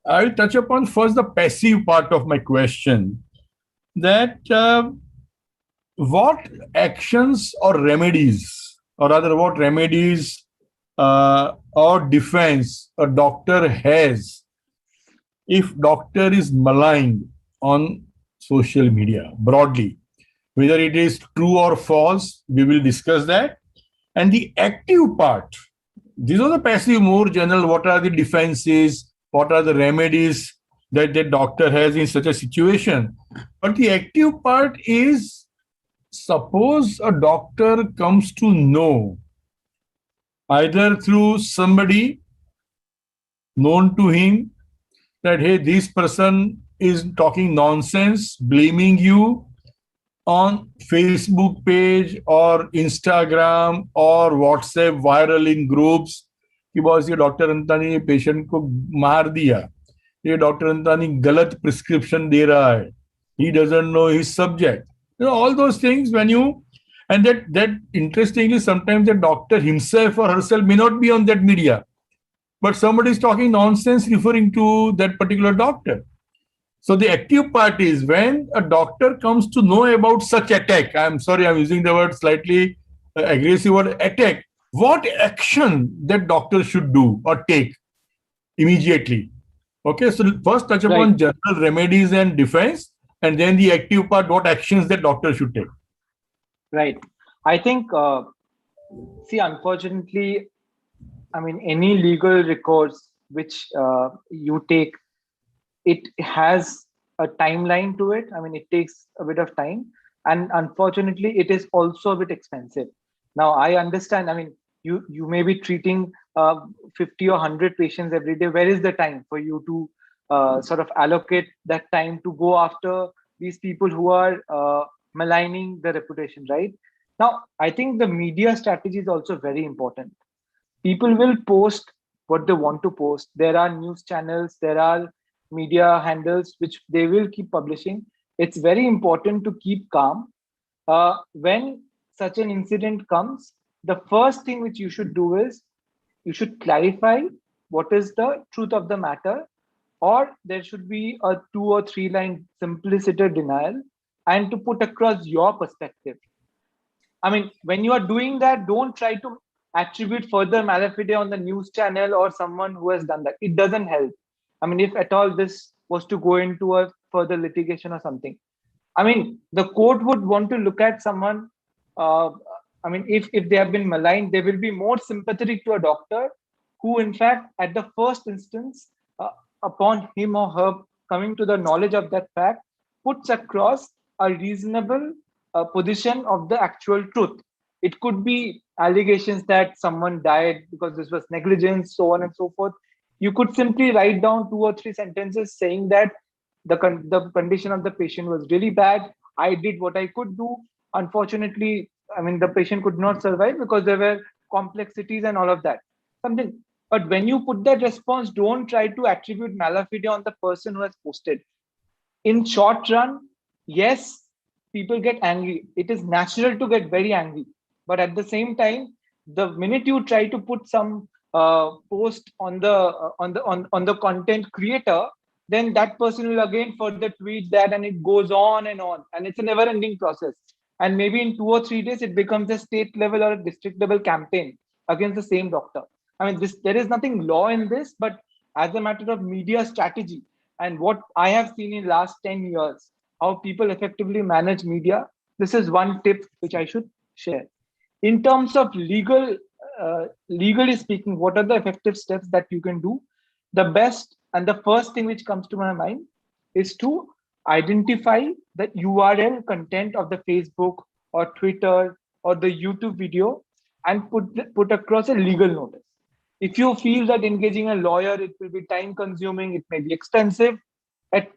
I will touch upon first the passive part of my question, that what actions or remedies, or rather what remedies or defense a doctor has if doctor is maligned on social media broadly, whether it is true or false, we will discuss that. And the active part, these are the passive, more general, what are the defenses, what are the remedies that the doctor has in such a situation. But the active part is, suppose a doctor comes to know either through somebody known to him that, hey, this person is talking nonsense, blaming you on Facebook page or Instagram or WhatsApp viral in groups कि boss ये doctor अंतानी ने patient को मार दिया, ये doctor अंतानी गलत prescription दे रहा है, he doesn't know his subject. You know, all those things when you, and that interestingly, sometimes the doctor himself or herself may not be on that media, but somebody is talking nonsense referring to that particular doctor. So the active part is when a doctor comes to know about such attack. I'm sorry, I'm using the word slightly aggressive word, attack. What action that doctor should do or take immediately? Okay, so first touch upon general remedies and defense, and then the active part, what actions that doctor should take. Right. I think, see, unfortunately, I mean, any legal recourse which you take, it has a timeline to it. I mean, it takes a bit of time, and unfortunately, it is also a bit expensive. Now, I understand. I mean, you may be treating 50 or 100 patients every day. Where is the time for you to sort of allocate that time to go after these people who are maligning the reputation, right? Now, I think the media strategy is also very important. People will post what they want to post. There are news channels, there are media handles which they will keep publishing. It's very important to keep calm. When such an incident comes, the first thing which you should do is you should clarify what is the truth of the matter, or there should be a 2 or 3 line simpliciter denial and to put across your perspective. I mean, when you are doing that, don't try to attribute further malafide on the news channel or someone who has done that. It doesn't help. I mean, if at all this was to go into a further litigation or something, I mean, the court would want to look at someone. I mean, if they have been maligned, they will be more sympathetic to a doctor who, in fact, at the first instance, upon him or her coming to the knowledge of that fact, puts across a reasonable position of the actual truth. It could be allegations that someone died because this was negligence, so on and so forth. You could simply write down 2 or 3 sentences saying that the condition of the patient was really bad. I did what I could do. Unfortunately, I mean, the patient could not survive because there were complexities and all of that. Something. But when you put that response, don't try to attribute malafide on the person who has posted. In short run, yes, people get angry. It is natural to get very angry. But at the same time, the minute you try to put some post on the content creator, then that person will again further tweet that, and it goes on, and it's a never-ending process. And maybe in 2 or 3 days, it becomes a state level or a district level campaign against the same doctor. I mean, there is nothing law in this, but as a matter of media strategy and what I have seen in last 10 years, how people effectively manage media, this is one tip which I should share. In terms of legally speaking, what are the effective steps that you can do? The best and the first thing which comes to my mind is to identify the URL content of the Facebook or Twitter or the YouTube video and put across a legal notice. If you feel that engaging a lawyer, it will be time consuming, it may be expensive, at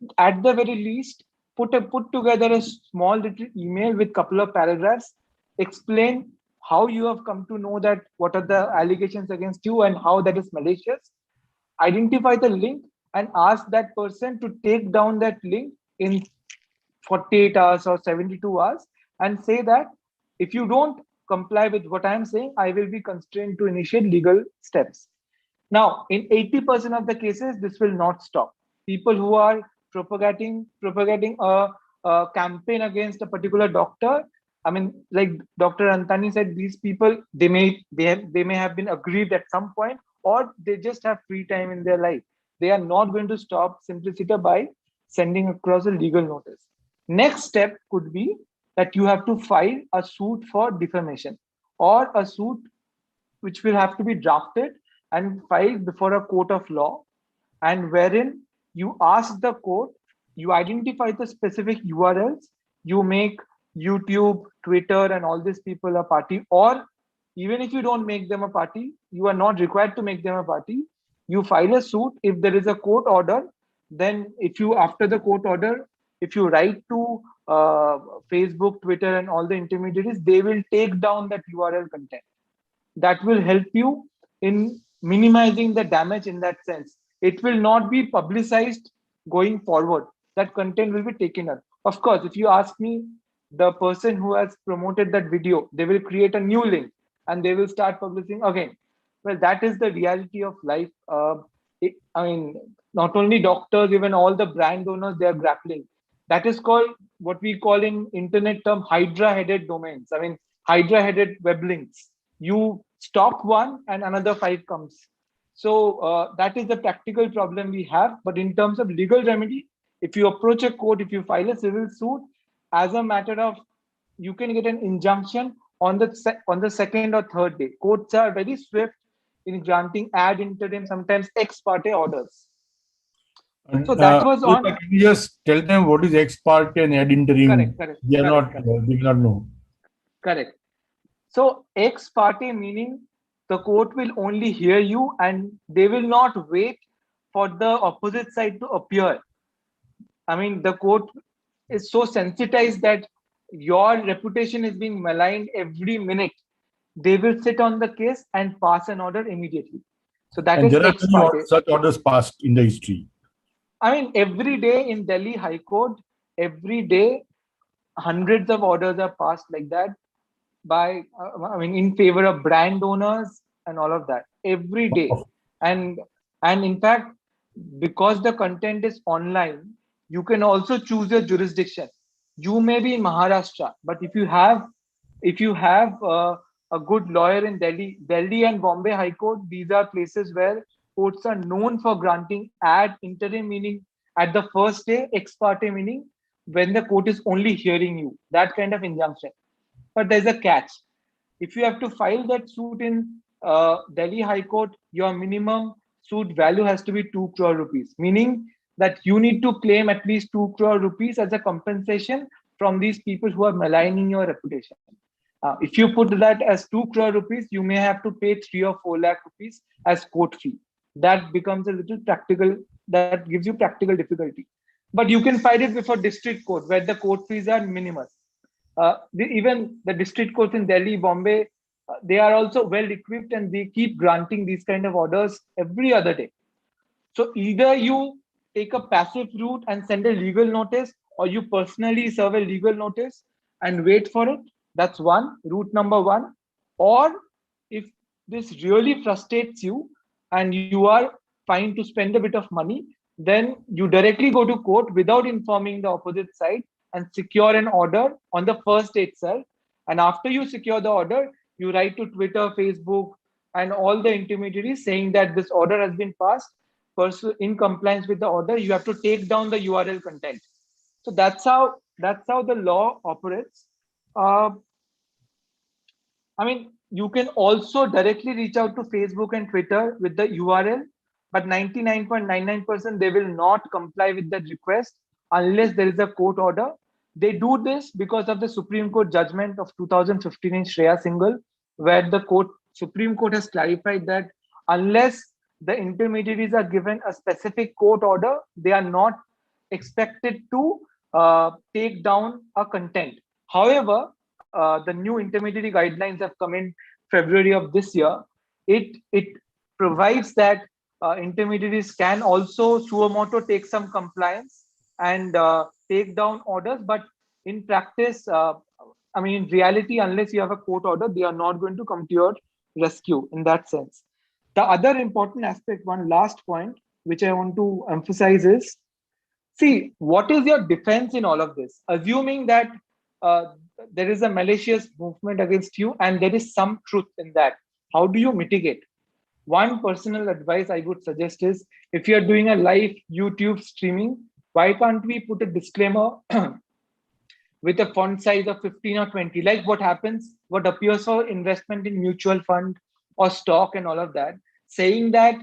the very least, put together a small little email with couple of paragraphs, explain how you have come to know that, what are the allegations against you and how that is malicious. Identify the link and ask that person to take down that link in 48 hours or 72 hours and say that if you don't comply with what I am saying, I will be constrained to initiate legal steps. Now, in 80% of the cases, this will not stop. People who are propagating a campaign against a particular doctor, I mean, like Dr. Antani said, these people, they may have been aggrieved at some point, or they just have free time in their life. They are not going to stop simpliciter by sending across a legal notice. Next step could be that you have to file a suit for defamation, or a suit which will have to be drafted and filed before a court of law, and wherein you ask the court, you identify the specific URLs, you make YouTube, Twitter, and all these people a party, or even if you don't make them a party, you are not required to make them a party. You file a suit. If there is a court order, then if you, after the court order, if you write to Facebook, Twitter, and all the intermediaries, they will take down that URL content. That will help you in minimizing the damage in that sense. It will not be publicized going forward. That content will be taken up. Of course, if you ask me, the person who has promoted that video, they will create a new link and they will start publishing again. Well, that is the reality of life. I mean, not only doctors, even all the brand owners, they are grappling. That is called what we call in internet term hydra-headed domains. I mean, hydra-headed web links. You stop one and another 5 comes. So that is the practical problem we have. But in terms of legal remedy, if you approach a court, if you file a civil suit, as a matter of, you can get an injunction on the second or third day. Courts are very swift in granting ad interim, sometimes ex parte orders. So that was on. Can you just tell them what is ex parte and ad interim? Correct. They are they will not know. Correct. So ex parte meaning the court will only hear you and they will not wait for the opposite side to appear. I mean, the court is so sensitized that your reputation is being maligned every minute. They will sit on the case and pass an order immediately. So that is there are ex parte. such orders passed in the history. I mean, every day in Delhi High Court, every day, hundreds of orders are passed like that by, in favor of brand owners and all of that every day. And in fact, because the content is online, you can also choose your jurisdiction. You may be in Maharashtra, but if you have a good lawyer in Delhi and Bombay High Court, these are places where courts are known for granting ad interim, meaning at the first day, ex parte meaning when the court is only hearing you, that kind of injunction. But there's a catch. If you have to file that suit in Delhi High Court, your minimum suit value has to be 2 crore rupees, meaning that you need to claim at least 2 crore rupees as a compensation from these people who are maligning your reputation. If you put that as 2 crore rupees, you may have to pay 3 or 4 lakh rupees as court fee. That becomes a little practical, that gives you practical difficulty. But you can file it before district court where the court fees are minimal. Even the district courts in Delhi, Bombay, they are also well equipped and they keep granting these kind of orders every other day. So either you take a passive route and send a legal notice, or you personally serve a legal notice and wait for it. That's route number one. Or if this really frustrates you and you are fine to spend a bit of money, then you directly go to court without informing the opposite side and secure an order on the first day itself. And after you secure the order, you write to Twitter, Facebook, and all the intermediaries saying that this order has been passed. In compliance with the order, you have to take down the URL content. So that's how the law operates. You can also directly reach out to Facebook and Twitter with the URL, but 99.99% they will not comply with that request unless there is a court order. They do this because of the Supreme Court judgment of 2015 in Shreya Singhal, where the Supreme Court has clarified that unless the intermediaries are given a specific court order, they are not expected to take down a content. However, the new intermediary guidelines have come in February of this year. It provides that intermediaries can also suo motu take some compliance and take down orders, but in practice, in reality, unless you have a court order, they are not going to come to your rescue in that sense. The other important aspect, one last point, which I want to emphasize is, see, what is your defense in all of this? Assuming that there is a malicious movement against you and there is some truth in that, how do you mitigate? One personal advice I would suggest is, if you're doing a live YouTube streaming, why can't we put a disclaimer with a font size of 15 or 20, like what appears for investment in mutual fund or stock and all of that, saying that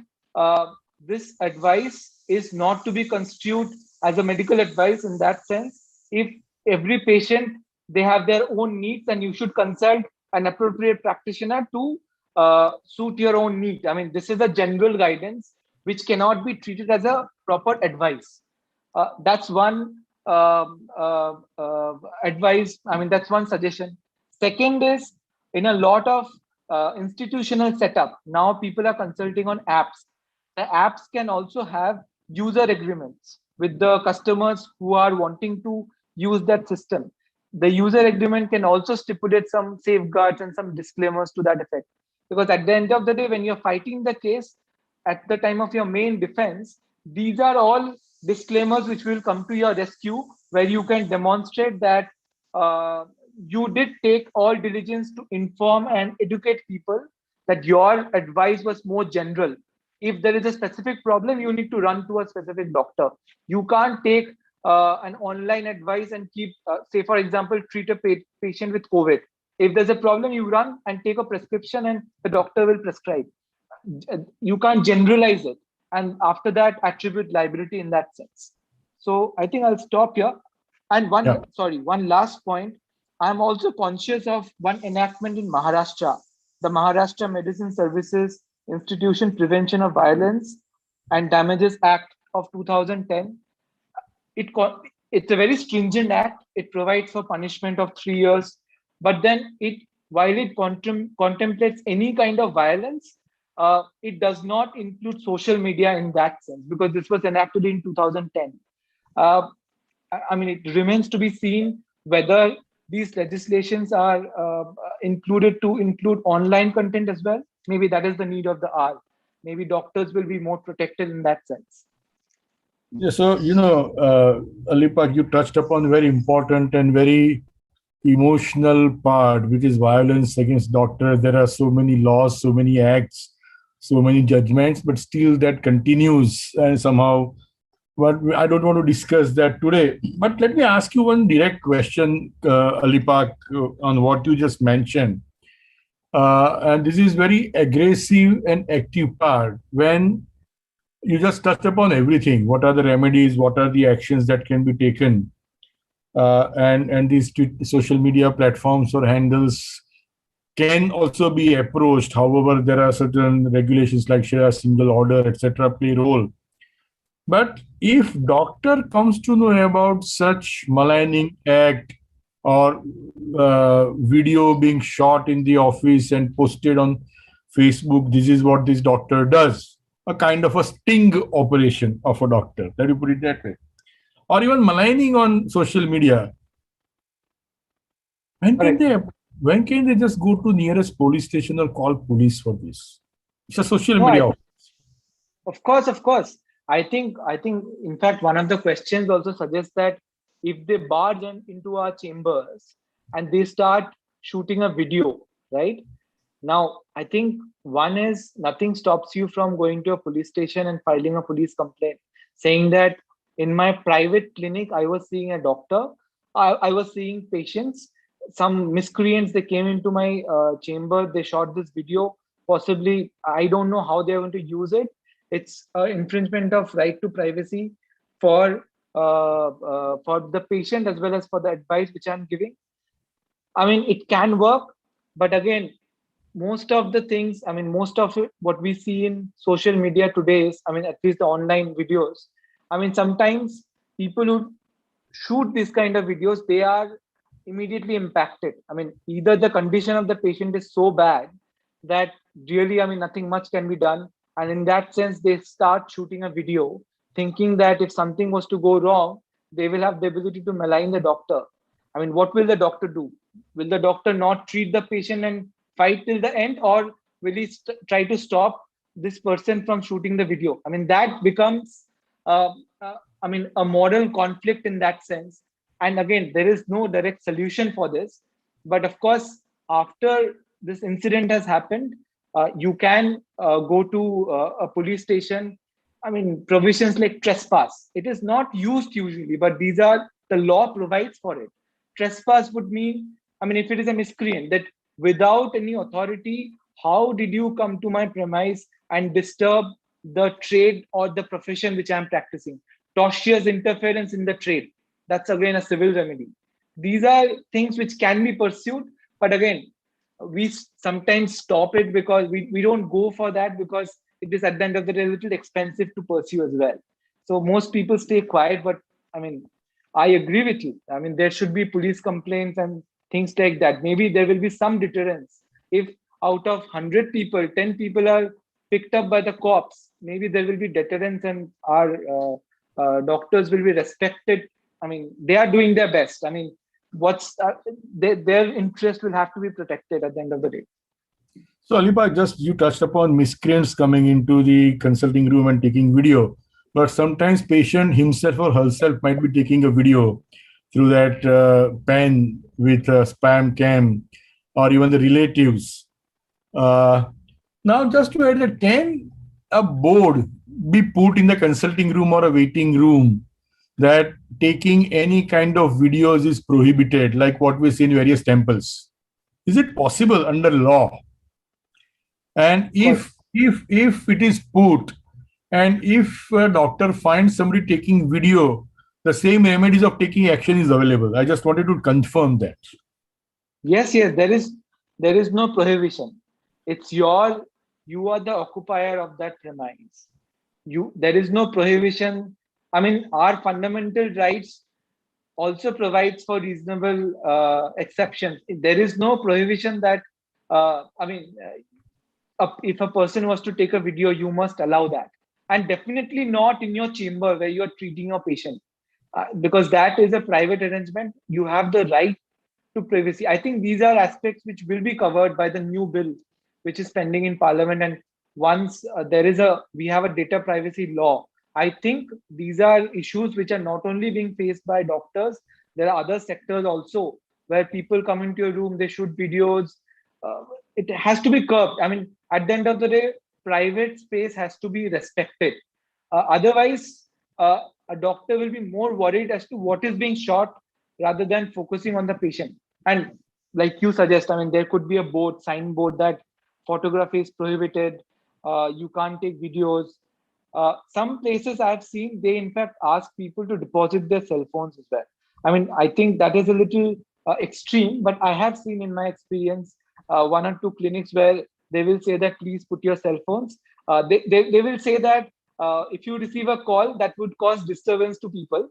this advice is not to be construed as a medical advice in that sense. If every patient, they have their own needs and you should consult an appropriate practitioner to suit your own need. This is a general guidance. which cannot be treated as a proper advice. That's one advice. I mean, that's one suggestion. Second is, in a lot of institutional setup, now people are consulting on apps. The apps can also have user agreements with the customers who are wanting to use that system. The user agreement can also stipulate some safeguards and some disclaimers to that effect. Because at the end of the day, when you're fighting the case, at the time of your main defense, these are all disclaimers which will come to your rescue, where you can demonstrate that you did take all diligence to inform and educate people, that your advice was more general. If there is a specific problem, you need to run to a specific doctor. You can't take an online advice and keep, say, for example, treat a patient with COVID. If there's a problem, you run and take a prescription and the doctor will prescribe. You can't generalize it, and after that attribute liability in that sense. So I think I'll stop here. And one last point. I'm also conscious of one enactment in Maharashtra, the Maharashtra Medicine Services Institution Prevention of Violence and Damages Act of 2010. It's a very stringent act. It provides for punishment of 3 years, but then while it contemplates any kind of violence, it does not include social media in that sense, because this was enacted in 2010. I mean, it remains to be seen whether these legislations are included to include online content as well. Maybe that is the need of the hour. Maybe doctors will be more protected in that sense. Yeah, so, Alipak, you touched upon very important and very emotional part, which is violence against doctors. There are so many laws, so many acts, so many judgments, but still that continues, and somehow, but I don't want to discuss that today. But let me ask you one direct question, Alipak, on what you just mentioned. And this is very aggressive and active part. When you just touched upon everything, what are the remedies, what are the actions that can be taken, and these social media platforms or handles can also be approached. However, there are certain regulations like Share Single Order, etc., play a role. But if doctor comes to know about such maligning act or video being shot in the office and posted on Facebook, this is what this doctor does, a kind of a sting operation of a doctor, let me put it that way, or even maligning on social media, when can they just go to nearest police station or call police for this? It's a social media. Of course. I think, in fact, one of the questions also suggests that if they barge into our chambers and they start shooting a video, right? Now, I think one is, nothing stops you from going to a police station and filing a police complaint, saying that in my private clinic, I was seeing a doctor, I was seeing patients, some miscreants, they came into my chamber, they shot this video, possibly, I don't know how they're going to use it. It's an infringement of right to privacy for the patient as well as for the advice which I'm giving. I mean, it can work, but again, most of the things, I mean, most of it, what we see in social media today is, I mean, at least the online videos, I mean, sometimes people who shoot this kind of videos, they are immediately impacted. I mean, either the condition of the patient is so bad that really, I mean, nothing much can be done. And in that sense, they start shooting a video, thinking that if something was to go wrong, they will have the ability to malign the doctor. I mean, what will the doctor do? Will the doctor not treat the patient and fight till the end, or will he try to stop this person from shooting the video? I mean, that becomes, a moral conflict in that sense. And again, there is no direct solution for this. But of course, after this incident has happened, you can go to a police station. I mean, provisions like trespass, it is not used usually, but these are, the law provides for it. Trespass would mean, I mean, if it is a miscreant, that without any authority, how did you come to my premise and disturb the trade or the profession which I'm practicing? Tortious interference in the trade, that's again a civil remedy. These are things which can be pursued, but again, we sometimes stop it because we don't go for that, because it is at the end of the day a little expensive to pursue as well. So most people stay quiet, but I mean, I agree with you. I mean, there should be police complaints and things like that. Maybe there will be some deterrence. If out of 100 people, 10 people are picked up by the cops, maybe there will be deterrence and our doctors will be respected. I mean, they are doing their best. I mean, their interest will have to be protected at the end of the day. So Alipa, just you touched upon miscreants coming into the consulting room and taking video, but sometimes patient himself or herself might be taking a video through that pen with a spam cam, or even the relatives. Now, just to add that, can a board be put in the consulting room or a waiting room that taking any kind of videos is prohibited, like what we see in various temples? Is it possible under law? And if it is put, and if a doctor finds somebody taking video, the same remedies of taking action is available. I just wanted to confirm that. Yes, there is no prohibition. It's you are the occupier of that premise. There is no prohibition. I mean, our fundamental rights also provides for reasonable exceptions. There is no prohibition that if a person was to take a video, you must allow that, and definitely not in your chamber where you are treating a patient, because that is a private arrangement. You have the right to privacy. I think these are aspects which will be covered by the new bill, which is pending in Parliament. And once we have a data privacy law, I think these are issues which are not only being faced by doctors. There are other sectors also where people come into your room, they shoot videos. It has to be curbed. I mean, at the end of the day, private space has to be respected. Otherwise, a doctor will be more worried as to what is being shot rather than focusing on the patient. And like you suggest, I mean, there could be a signboard that photography is prohibited. You can't take videos. Some places I've seen, they in fact ask people to deposit their cell phones as well. I mean, I think that is a little extreme, but I have seen in my experience 1 or 2 clinics where they will say that please put your cell phones. They will say that if you receive a call, that would cause disturbance to people,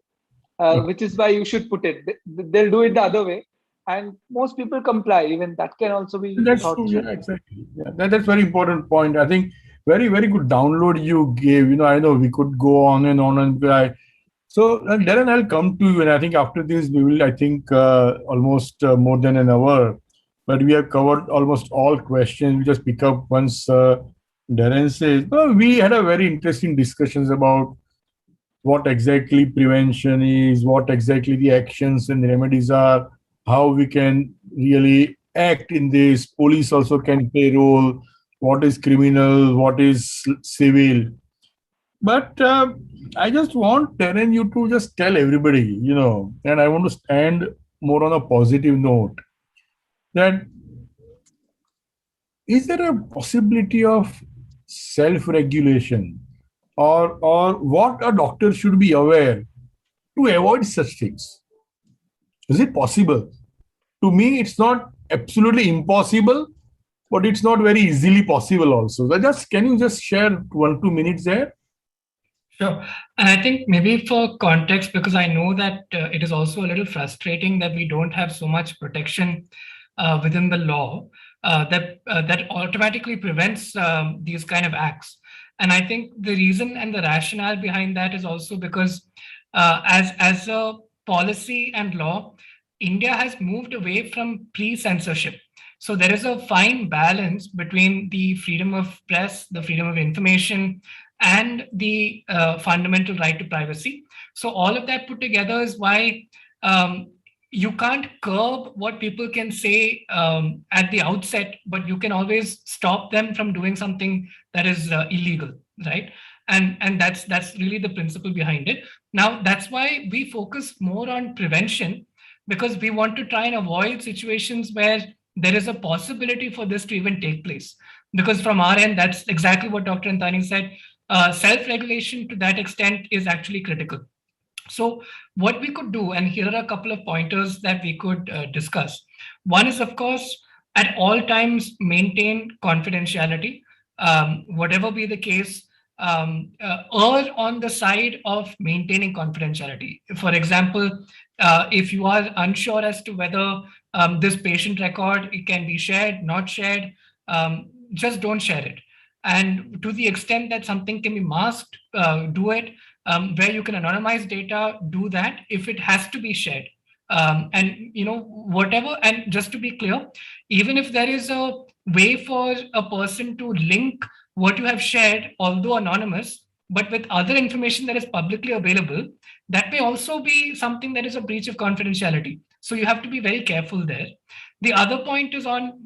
which is why you should put it. They'll do it the other way. And most people comply. Even that can also be. That's true. Yeah, exactly. Yeah, that's very important point. I think very, very good download you gave. I know we could go on and on and so Darren, I'll come to you, and I think after this we will, almost more than an hour, but we have covered almost all questions. We just pick up once Darren says. Well, we had a very interesting discussions about what exactly prevention is, what exactly the actions and remedies are, how we can really act in this. Police also can play a role. What is criminal? What is civil? But I just want Darren you to just tell everybody, and I want to stand more on a positive note, that is there a possibility of self-regulation or what a doctor should be aware to avoid such things? Is it possible? To me, it's not absolutely impossible, but it's not very easily possible also. Can you just share 1-2 minutes there? Sure. And I think maybe for context, because I know that it is also a little frustrating that we don't have so much protection within the law that automatically prevents these kind of acts. And I think the reason and the rationale behind that is also because as a policy and law, India has moved away from pre-censorship. So there is a fine balance between the freedom of press, the freedom of information, and the fundamental right to privacy. So all of that put together is why you can't curb what people can say at the outset, but you can always stop them from doing something that is illegal, right? And that's really the principle behind it. Now, that's why we focus more on prevention, because we want to try and avoid situations where there is a possibility for this to even take place. Because from our end, that's exactly what Dr. Antani said. Self-regulation to that extent is actually critical. So what we could do, and here are a couple of pointers that we could discuss. One is, of course, at all times, maintain confidentiality. whatever be the case, err on the side of maintaining confidentiality. For example, if you are unsure as to whether this patient record it can be shared, not shared, just don't share it. And to the extent that something can be masked, do it. Where you can anonymize data, do that if it has to be shared. And whatever. And just to be clear, even if there is a way for a person to link what you have shared, although anonymous, but with other information that is publicly available, that may also be something that is a breach of confidentiality. So you have to be very careful there. The other point is on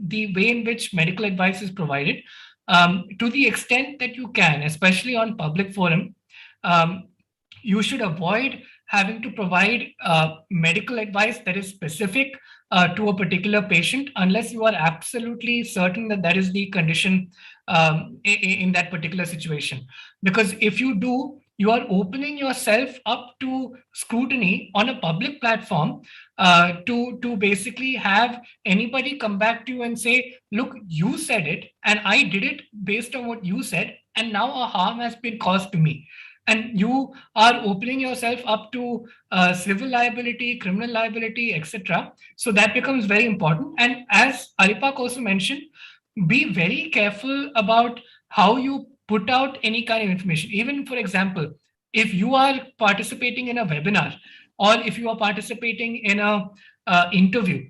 the way in which medical advice is provided. To the extent that you can, especially on public forum, you should avoid having to provide medical advice that is specific to a particular patient unless you are absolutely certain that that is the condition in that particular situation. Because if you do, you are opening yourself up to scrutiny on a public platform to basically have anybody come back to you and say, look, you said it and I did it based on what you said, and now a harm has been caused to me. And you are opening yourself up to civil liability, criminal liability, etc. So that becomes very important. And as Alipak also mentioned, be very careful about how you put out any kind of information. Even, for example, if you are participating in a webinar or if you are participating in a interview,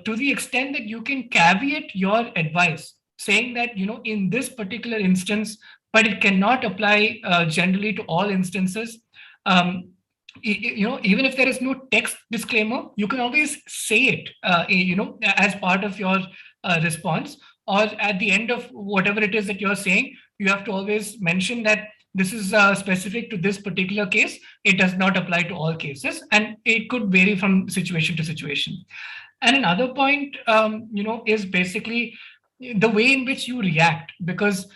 to the extent that you can caveat your advice, saying that, in this particular instance, but it cannot apply generally to all instances. Even if there is no text disclaimer, you can always say it, as part of your response, or at the end of whatever it is that you're saying, you have to always mention that this is specific to this particular case. It does not apply to all cases, and it could vary from situation to situation. And another point, is basically the way in which you react, because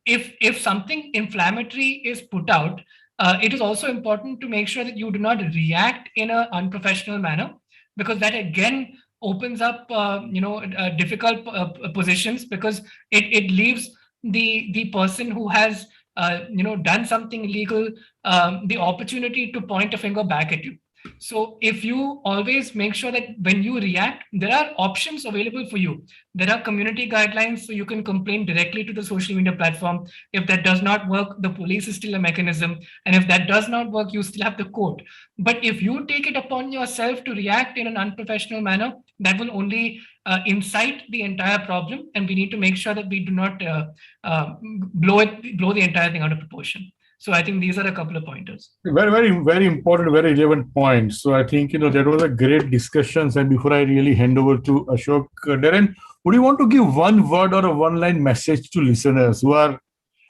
if something inflammatory is put out, it is also important to make sure that you do not react in an unprofessional manner, because that again opens up difficult positions, because it leaves the person who has done something illegal the opportunity to point a finger back at you. So if you always make sure that when you react, there are options available for you. There are community guidelines, so you can complain directly to the social media platform. If that does not work, the police is still a mechanism. And if that does not work, you still have the court. But if you take it upon yourself to react in an unprofessional manner, that will only incite the entire problem. And we need to make sure that we do not blow the entire thing out of proportion. So I think these are a couple of pointers. Very, very, very important, very relevant points. So I think, that was a great discussions. And before I really hand over to Ashok, Darren, would you want to give one word or a one-line message to listeners who are,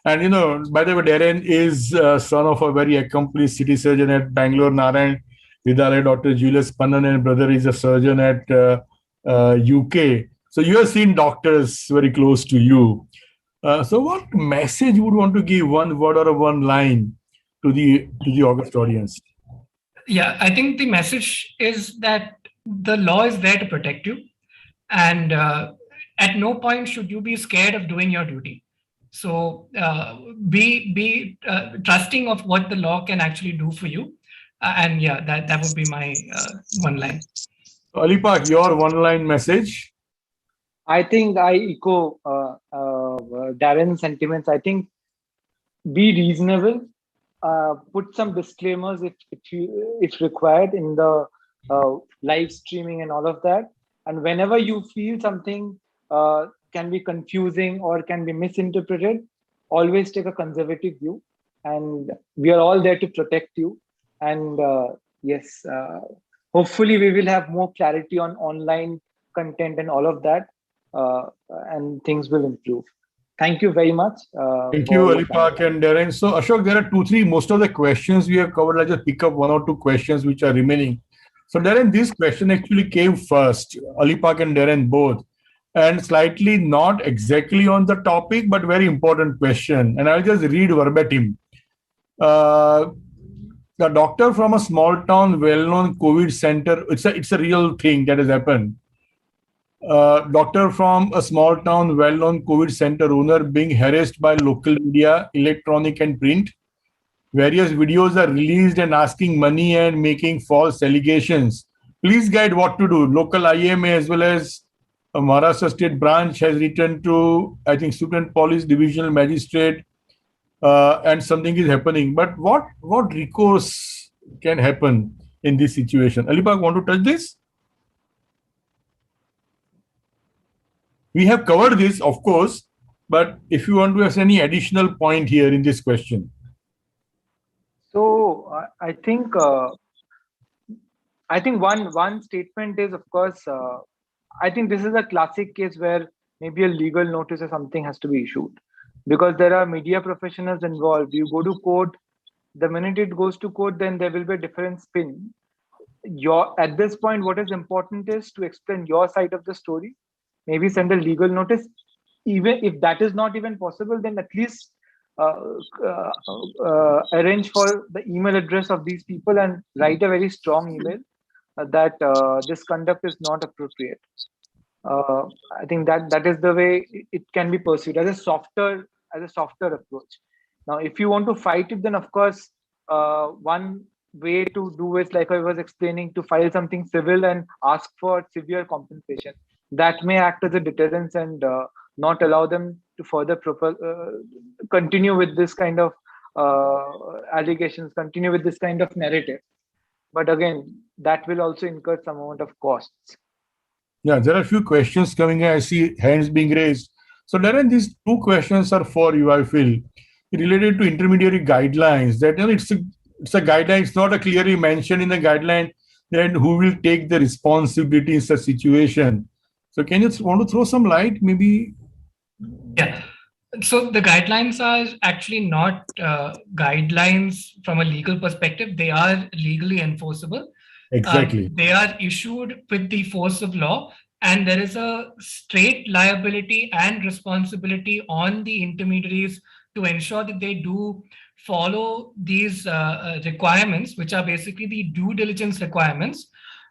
and, by the way, Darren is son of a very accomplished city surgeon at Bangalore Narayan Vidyalaya, Dr. Julius Pannan, and brother is a surgeon at UK. So you have seen doctors very close to you. So what message you would want to give, one word or a one line, to the August audience? Yeah, I think the message is that the law is there to protect you, and at no point should you be scared of doing your duty. So be trusting of what the law can actually do for you, and yeah, that would be my one line. Alipak, your one line message. I think I echo Darren's sentiments. I think be reasonable. Put some disclaimers if required in the live streaming and all of that. And whenever you feel something can be confusing or can be misinterpreted, always take a conservative view. And we are all there to protect you. And yes, hopefully we will have more clarity on online content and all of that. And things will improve. Thank you very much. Thank you, Alipak and Darren. So, Ashok, there are 2-3, most of the questions we have covered. I'll just pick up 1 or 2 questions which are remaining. So, Darren, this question actually came first, Alipak and Darren both, and slightly not exactly on the topic, but very important question. And I'll just read verbatim. The doctor from a small town, well-known COVID center, it's a real thing that has happened. doctor from a small town, well-known COVID center owner being harassed by local media, electronic and print. Various videos are released and asking money and making false allegations. Please guide what to do. Local IMA as well as Maharashtra State Branch has written to, I think, Student Police Divisional Magistrate, and something is happening. But what recourse can happen in this situation? Alibag, want to touch this? We have covered this, of course, but if you want to have any additional point here in this question. So I think one statement is, of course, I think this is a classic case where maybe a legal notice or something has to be issued, because there are media professionals involved. You go to court, the minute it goes to court, then there will be a different spin. At this point, what is important is to explain your side of the story. Maybe send a legal notice. Even if that is not even possible, then at least arrange for the email address of these people and write a very strong email that this conduct is not appropriate. I think that is the way it can be pursued as a softer approach. Now, if you want to fight it, then of course one way to do is, like I was explaining, to file something civil and ask for severe compensation. That may act as a deterrence and not allow them to further continue with this kind of allegations, continue with this kind of narrative. But again, that will also incur some amount of costs. Yeah, there are a few questions coming in. I see hands being raised. So Darren, these two questions are for you, I feel, related to intermediary guidelines. That, you know, it's a guideline. It's not a clearly mentioned in the guideline that who will take the responsibility in such situation. So can you want to throw some light, maybe? Yeah. So the guidelines are actually not guidelines from a legal perspective. They are legally enforceable. Exactly. They are issued with the force of law, and there is a straight liability and responsibility on the intermediaries to ensure that they do follow these requirements, which are basically the due diligence requirements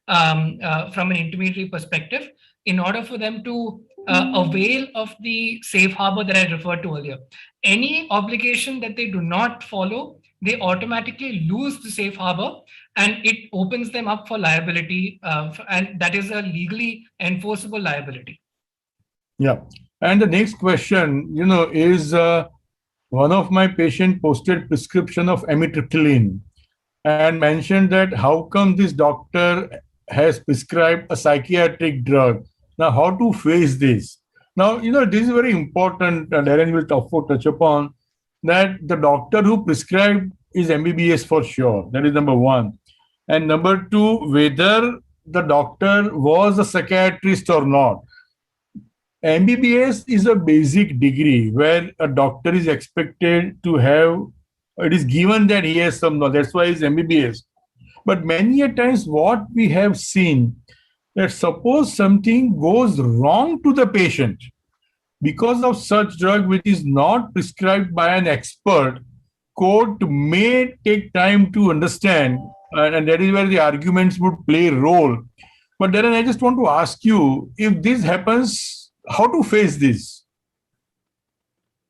from an intermediary perspective, in order for them to avail of the safe harbor that I referred to earlier. Any obligation that they do not follow, they automatically lose the safe harbor, and it opens them up for liability, and that is a legally enforceable liability. Yeah. And the next question, you know, is one of my patient posted prescription of amitriptyline and mentioned that how come this doctor has prescribed a psychiatric drug. Now, how to face this? Now, you know, this is very important, and Darren will touch upon that the doctor who prescribed is MBBS for sure. That is number one. And number two, whether the doctor was a psychiatrist or not. MBBS is a basic degree where a doctor is expected to have, it is given that he has some knowledge. That's why it's MBBS. But many a times what we have seen, that suppose something goes wrong to the patient because of such drug which is not prescribed by an expert, court may take time to understand, and that is where the arguments would play a role. But Darren, I just want to ask you, if this happens, how to face this?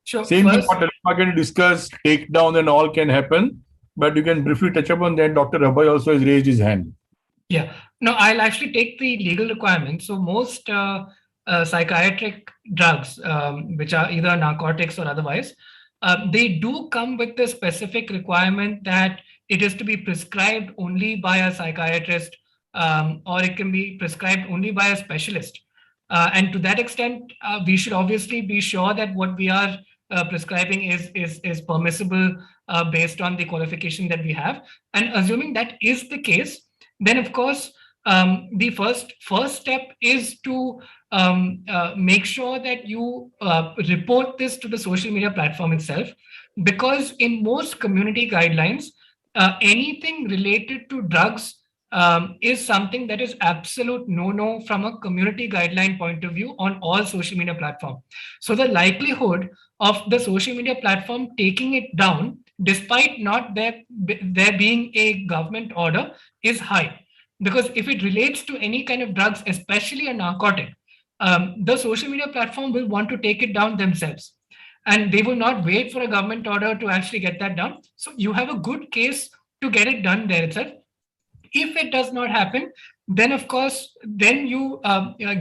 Sure. Same thing what Alibag can discuss, takedown and all can happen, but you can briefly touch upon that. Dr. Abhay also has raised his hand. Yeah, no, I'll actually take the legal requirements. So most psychiatric drugs, which are either narcotics or otherwise, they do come with the specific requirement that it is to be prescribed only by a psychiatrist, or it can be prescribed only by a specialist. And to that extent, we should obviously be sure that what we are prescribing is permissible based on the qualification that we have. And assuming that is the case, then of course, the first step is to make sure that you report this to the social media platform itself, because in most community guidelines, anything related to drugs is something that is absolute no-no from a community guideline point of view on all social media platforms. So the likelihood of the social media platform taking it down, despite not there being a government order, is high. Because if it relates to any kind of drugs, especially a narcotic, the social media platform will want to take it down themselves. And they will not wait for a government order to actually get that done. So you have a good case to get it done there itself. If it does not happen, then of course, then you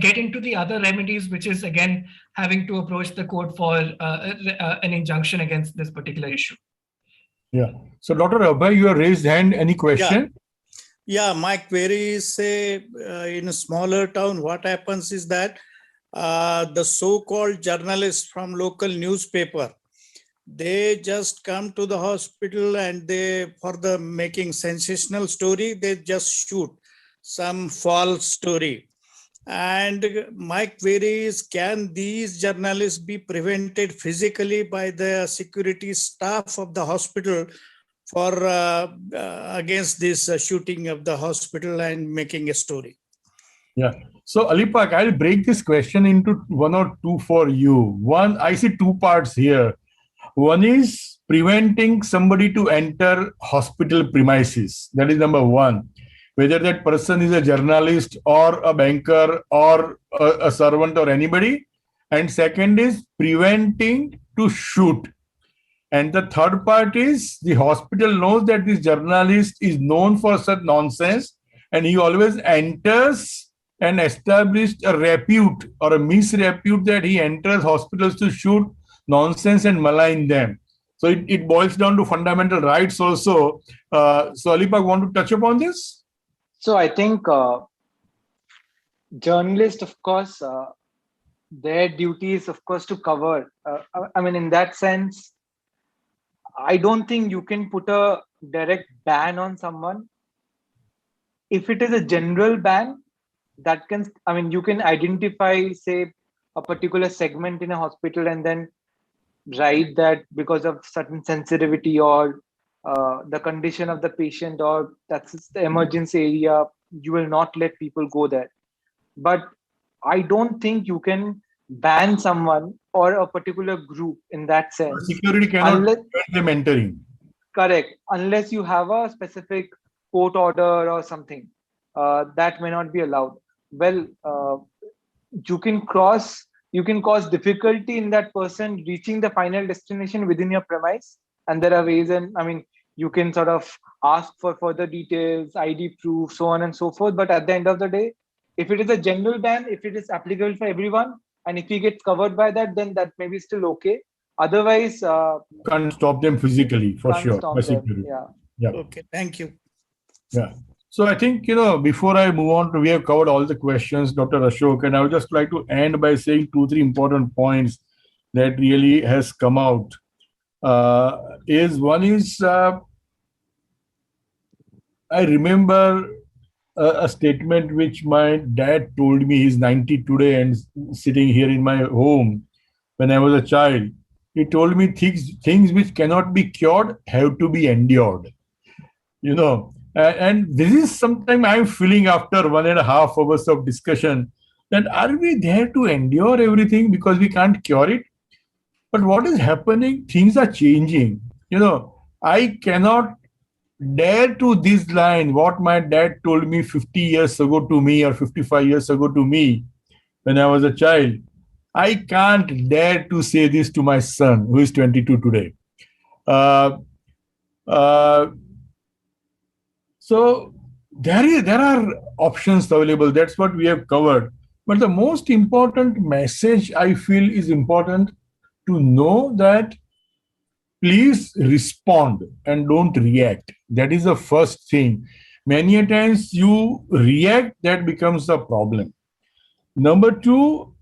get into the other remedies, which is again having to approach the court for an injunction against this particular issue. Yeah. So, Dr. Abhay, you have raised hand. Any question? Yeah, my query is, say, in a smaller town, what happens is that the so-called journalists from local newspaper, they just come to the hospital and they, for the making sensational story, they just shoot some false story. And my query is, can these journalists be prevented physically by the security staff of the hospital for against this shooting of the hospital and making a story? Yeah. So, Alipak, I'll break this question into one or two for you. One, I see two parts here. One is preventing somebody to enter hospital premises. That is number one. Whether that person is a journalist or a banker or a servant or anybody. And second is preventing to shoot. And the third part is the hospital knows that this journalist is known for such nonsense, and he always enters and established a repute or a misrepute that he enters hospitals to shoot nonsense and malign them. So it boils down to fundamental rights also. So Alipak, want to touch upon this? So I think journalists, of course, their duty is, of course, to cover. I mean, in that sense, I don't think you can put a direct ban on someone. If it is a general ban, that can, I mean, you can identify, say, a particular segment in a hospital and then write that because of certain sensitivity or the condition of the patient, or that's the emergency area, you will not let people go there. But I don't think you can ban someone or a particular group in that sense. Security cannot prevent them entering. Correct. Unless you have a specific court order or something, that may not be allowed. Well, you can cause difficulty in that person reaching the final destination within your premise. And there are ways, and I mean, you can sort of ask for further details, ID proof, so on and so forth. But at the end of the day, if it is a general ban, if it is applicable for everyone, and if he gets covered by that, then that may be still okay. Otherwise, can't stop them physically, for sure. Yeah. Okay, thank you. Yeah. So I think, before I move on, we have covered all the questions, Dr. Ashok, and I would just like to end by saying 2-3 important points that really has come out. One is, I remember a statement which my dad told me. He's 90 today and sitting here in my home. When I was a child, he told me things which cannot be cured have to be endured. And this is something I'm feeling after 1.5 hours of discussion, that are we there to endure everything because we can't cure it? But what is happening? Things are changing. I cannot dare to this line what my dad told me 50 years ago to me, or 55 years ago to me when I was a child. I can't dare to say this to my son, who is 22 today. So there are options available. That's what we have covered. But the most important message I feel is important to know that please respond and don't react. That is the first thing. Many a times you react, that becomes the problem. Number two,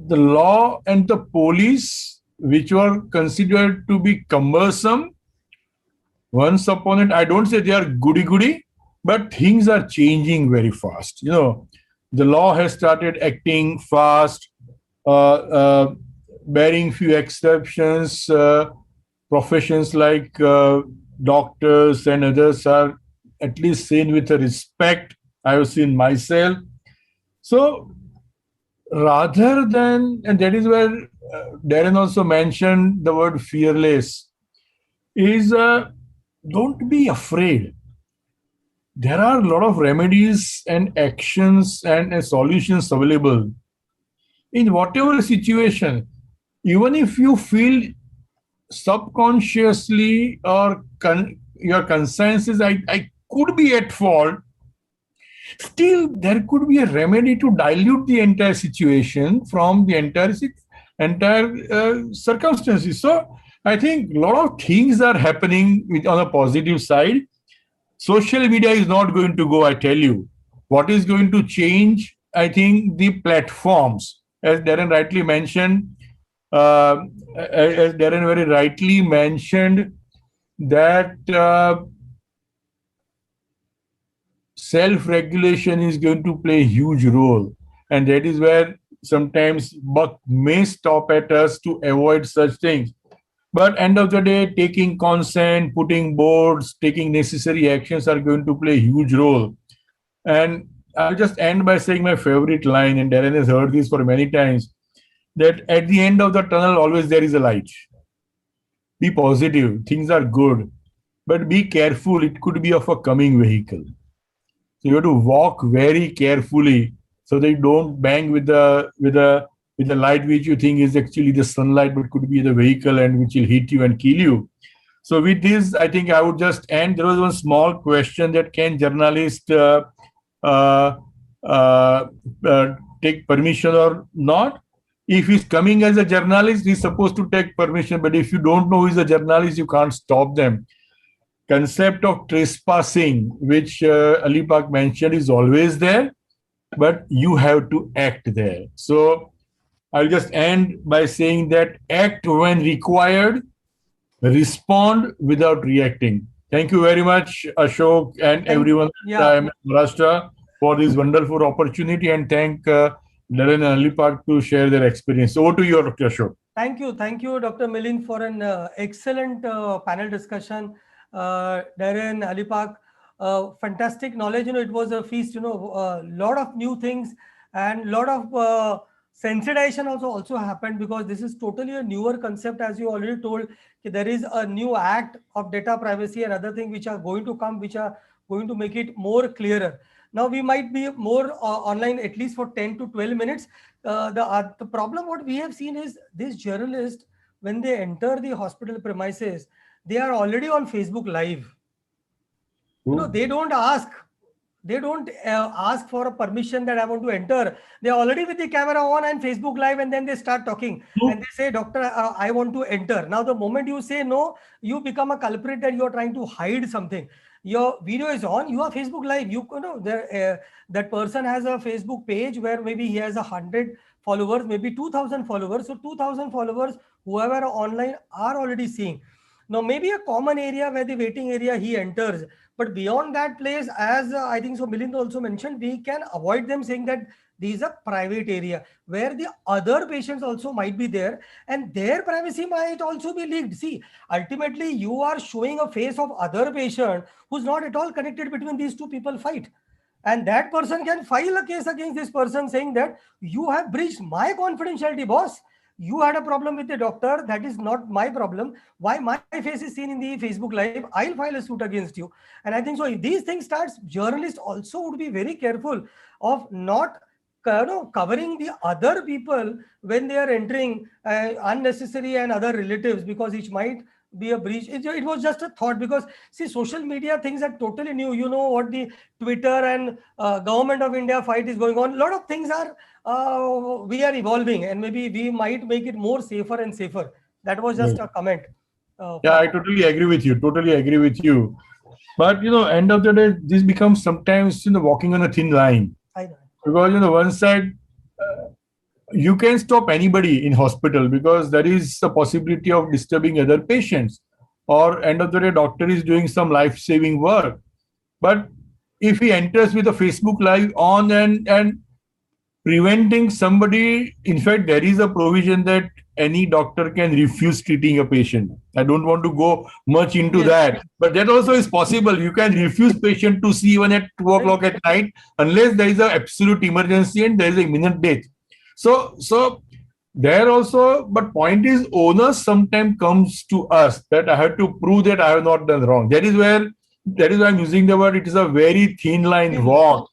the law and the police, which were considered to be cumbersome, once upon it, I don't say they are goody-goody, but things are changing very fast. The law has started acting fast, bearing few exceptions. Professions like doctors and others are at least seen with a respect I have seen myself. So rather than, and that is where Darren also mentioned the word fearless, is don't be afraid. there are a lot of remedies and actions and solutions available in whatever situation. Even if you feel subconsciously or your conscience is, I could be at fault, still there could be a remedy to dilute the entire situation from the entire circumstances. So I think a lot of things are happening on a positive side. Social media is not going to go, I tell you. What is going to change, I think, the platforms, as Darren rightly mentioned, as Darren very rightly mentioned, that self-regulation is going to play a huge role. And that is where sometimes buck may stop at us to avoid such things. But end of the day, taking consent, putting boards, taking necessary actions are going to play a huge role. And I'll just end by saying my favorite line, and Darren has heard this for many times, that at the end of the tunnel, always there is a light. Be positive, things are good, but be careful, it could be of a coming vehicle. So you have to walk very carefully so that you don't bang with the light which you think is actually the sunlight, but could be the vehicle and which will hit you and kill you. So with this, I think I would just end. There was one small question that can journalist take permission or not? If he's coming as a journalist, he's supposed to take permission. But if you don't know who's a journalist, you can't stop them. Concept of trespassing, which Ali Pak mentioned, is always there, but you have to act there. So I'll just end by saying that act when required, respond without reacting. Thank you very much, Ashok and everyone in Maharashtra for this wonderful opportunity, and thank Darren and Ali Pak to share their experience. Over to you, Dr. Ashok. Thank you, Dr. Milind, for an excellent panel discussion. Darren, Ali Pak, fantastic knowledge. It was a feast. A lot of new things and lot of sensitization also happened, because this is totally a newer concept, as you already told. There is a new act of data privacy and other things which are going to come, which are going to make it more clearer. Now we might be more online at least for 10 to 12 minutes. The problem what we have seen is these journalists, when they enter the hospital premises, they are already on Facebook Live. They don't ask. They don't ask for a permission that I want to enter. They're already with the camera on and Facebook Live, and then they start talking. And they say, doctor, I want to enter. Now, the moment you say no, you become a culprit that you're trying to hide something. Your video is on, you are Facebook Live. That person has a Facebook page where maybe he has 100 followers, maybe 2,000 followers. So 2,000 followers, whoever are online are already seeing. Now, maybe a common area where the waiting area he enters. But beyond that place, as I think so Milind also mentioned, we can avoid them saying that these are private area where the other patients also might be there and their privacy might also be leaked. See, ultimately, you are showing a face of other patient who's not at all connected between these two people fight. And that person can file a case against this person saying that you have breached my confidentiality, boss. You had a problem with the doctor. That is not my problem. Why my face is seen in the Facebook Live? I'll file a suit against you. And I think so if these things starts, journalists also would be very careful of not covering the other people when they are entering unnecessary and other relatives, because it might be a breach. It was just a thought, because see, social media things are totally new. You know what the Twitter and government of India fight is going on. A lot of things are we are evolving, and maybe we might make it more safer and safer. That was just a comment. Yeah, I totally agree with you. But end of the day, this becomes sometimes walking on a thin line. I know. Because one side you can stop anybody in hospital because there is a possibility of disturbing other patients, or end of the day doctor is doing some life-saving work. But if he enters with a Facebook Live on and preventing somebody, in fact, there is a provision that any doctor can refuse treating a patient. I don't want to go much into that, but that also is possible. You can refuse patient to see even at 2 o'clock at night unless there is an absolute emergency and there is a imminent death. So there also, but point is, onus sometimes comes to us that I have to prove that I have not done wrong. That is where that is why I'm using the word. It is a very thin line walk.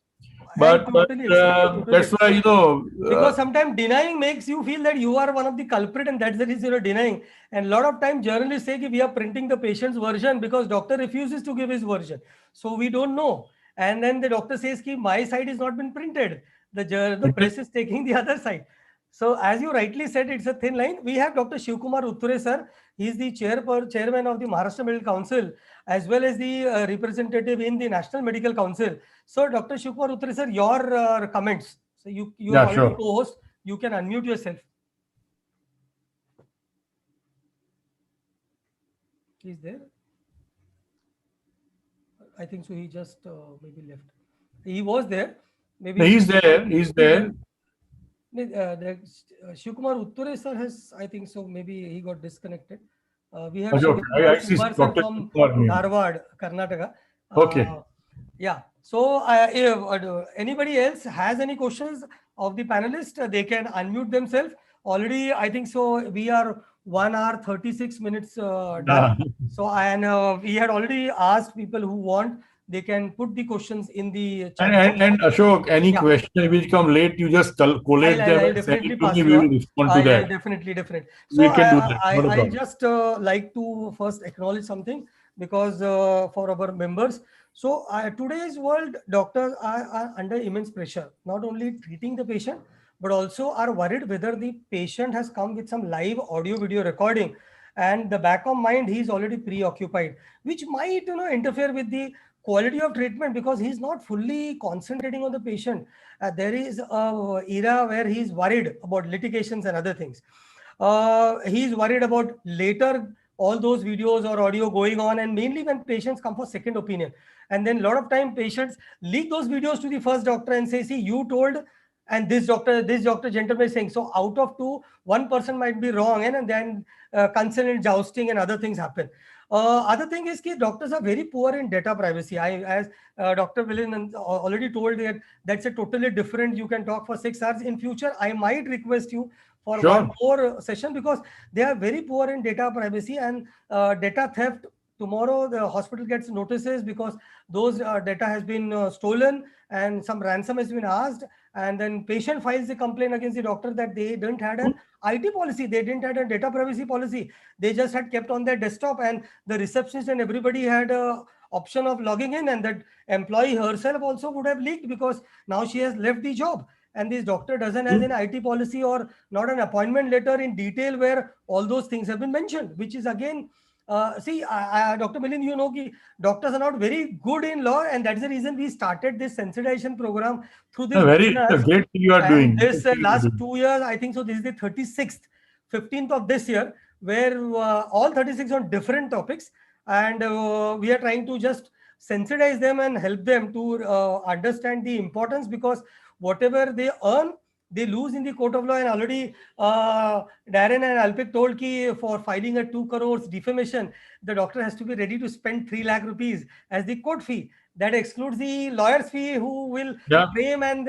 But, that's why, you know, because sometimes denying makes you feel that you are one of the culprit, and that's the reason you're denying. And a lot of time journalists say we are printing the patient's version because doctor refuses to give his version. So we don't know. And then the doctor says my side has not been printed. The press is taking the other side. So as you rightly said, it's a thin line. We have Dr. Shivkumar Utture, sir. He is the chairman of the Maharashtra Medical Council, as well as the representative in the National Medical Council. So Dr. Shivkumar Utture, sir, your comments. So you are already co-host. You can unmute yourself. He's there. I think so. He just maybe left. He was there. Maybe he's there. He's there. Shivkumar Utture sir has, I think so, maybe he got disconnected. We have I see from Dharwad, Karnataka. Okay. Yeah. So if anybody else has any questions of the panelists, they can unmute themselves. Already, I think so, we are 1 hour 36 minutes done. So we had already asked people who want, they can put the questions in the chat. And Ashok, any question which come late, you just collate them. I'll definitely pass we will respond to that. Definitely. So we can do that. I just like to first acknowledge something, because for our members. So today's world, doctors are under immense pressure, not only treating the patient, but also are worried whether the patient has come with some live audio video recording, and the back of mind, he's already preoccupied, which might interfere with the quality of treatment, because he's not fully concentrating on the patient. There is a era where he's worried about litigations and other things. He's worried about later all those videos or audio going on, and mainly when patients come for second opinion. And then a lot of time patients leak those videos to the first doctor and say, see, you told, and this doctor gentleman is saying. So out of two, one person might be wrong, and then consent and jousting and other things happen. Other thing is that doctors are very poor in data privacy. As Dr. Milind already told, that that's a totally different, you can talk for 6 hours. In future, I might request you for one more session, because they are very poor in data privacy and data theft. Tomorrow, the hospital gets notices because those data has been stolen and some ransom has been asked. And then patient files a complaint against the doctor that they didn't have an IT policy. They didn't have a data privacy policy. They just had kept on their desktop, and the receptionist and everybody had a option of logging in, and that employee herself also would have leaked because now she has left the job. And this doctor doesn't have an IT policy or not an appointment letter in detail where all those things have been mentioned, which is again, Dr. Milind, doctors are not very good in law, and that's the reason we started this sensitization program through this. Very great thing you are doing. This last 2 years, I think so, this is the 36th, 15th of this year, where all 36 on different topics. And we are trying to just sensitize them and help them to understand the importance, because whatever they earn, they lose in the court of law. And already Darren and Alpik told ki for filing a 2 crores defamation, the doctor has to be ready to spend 3 lakh rupees as the court fee. That excludes the lawyer's fee who will claim, and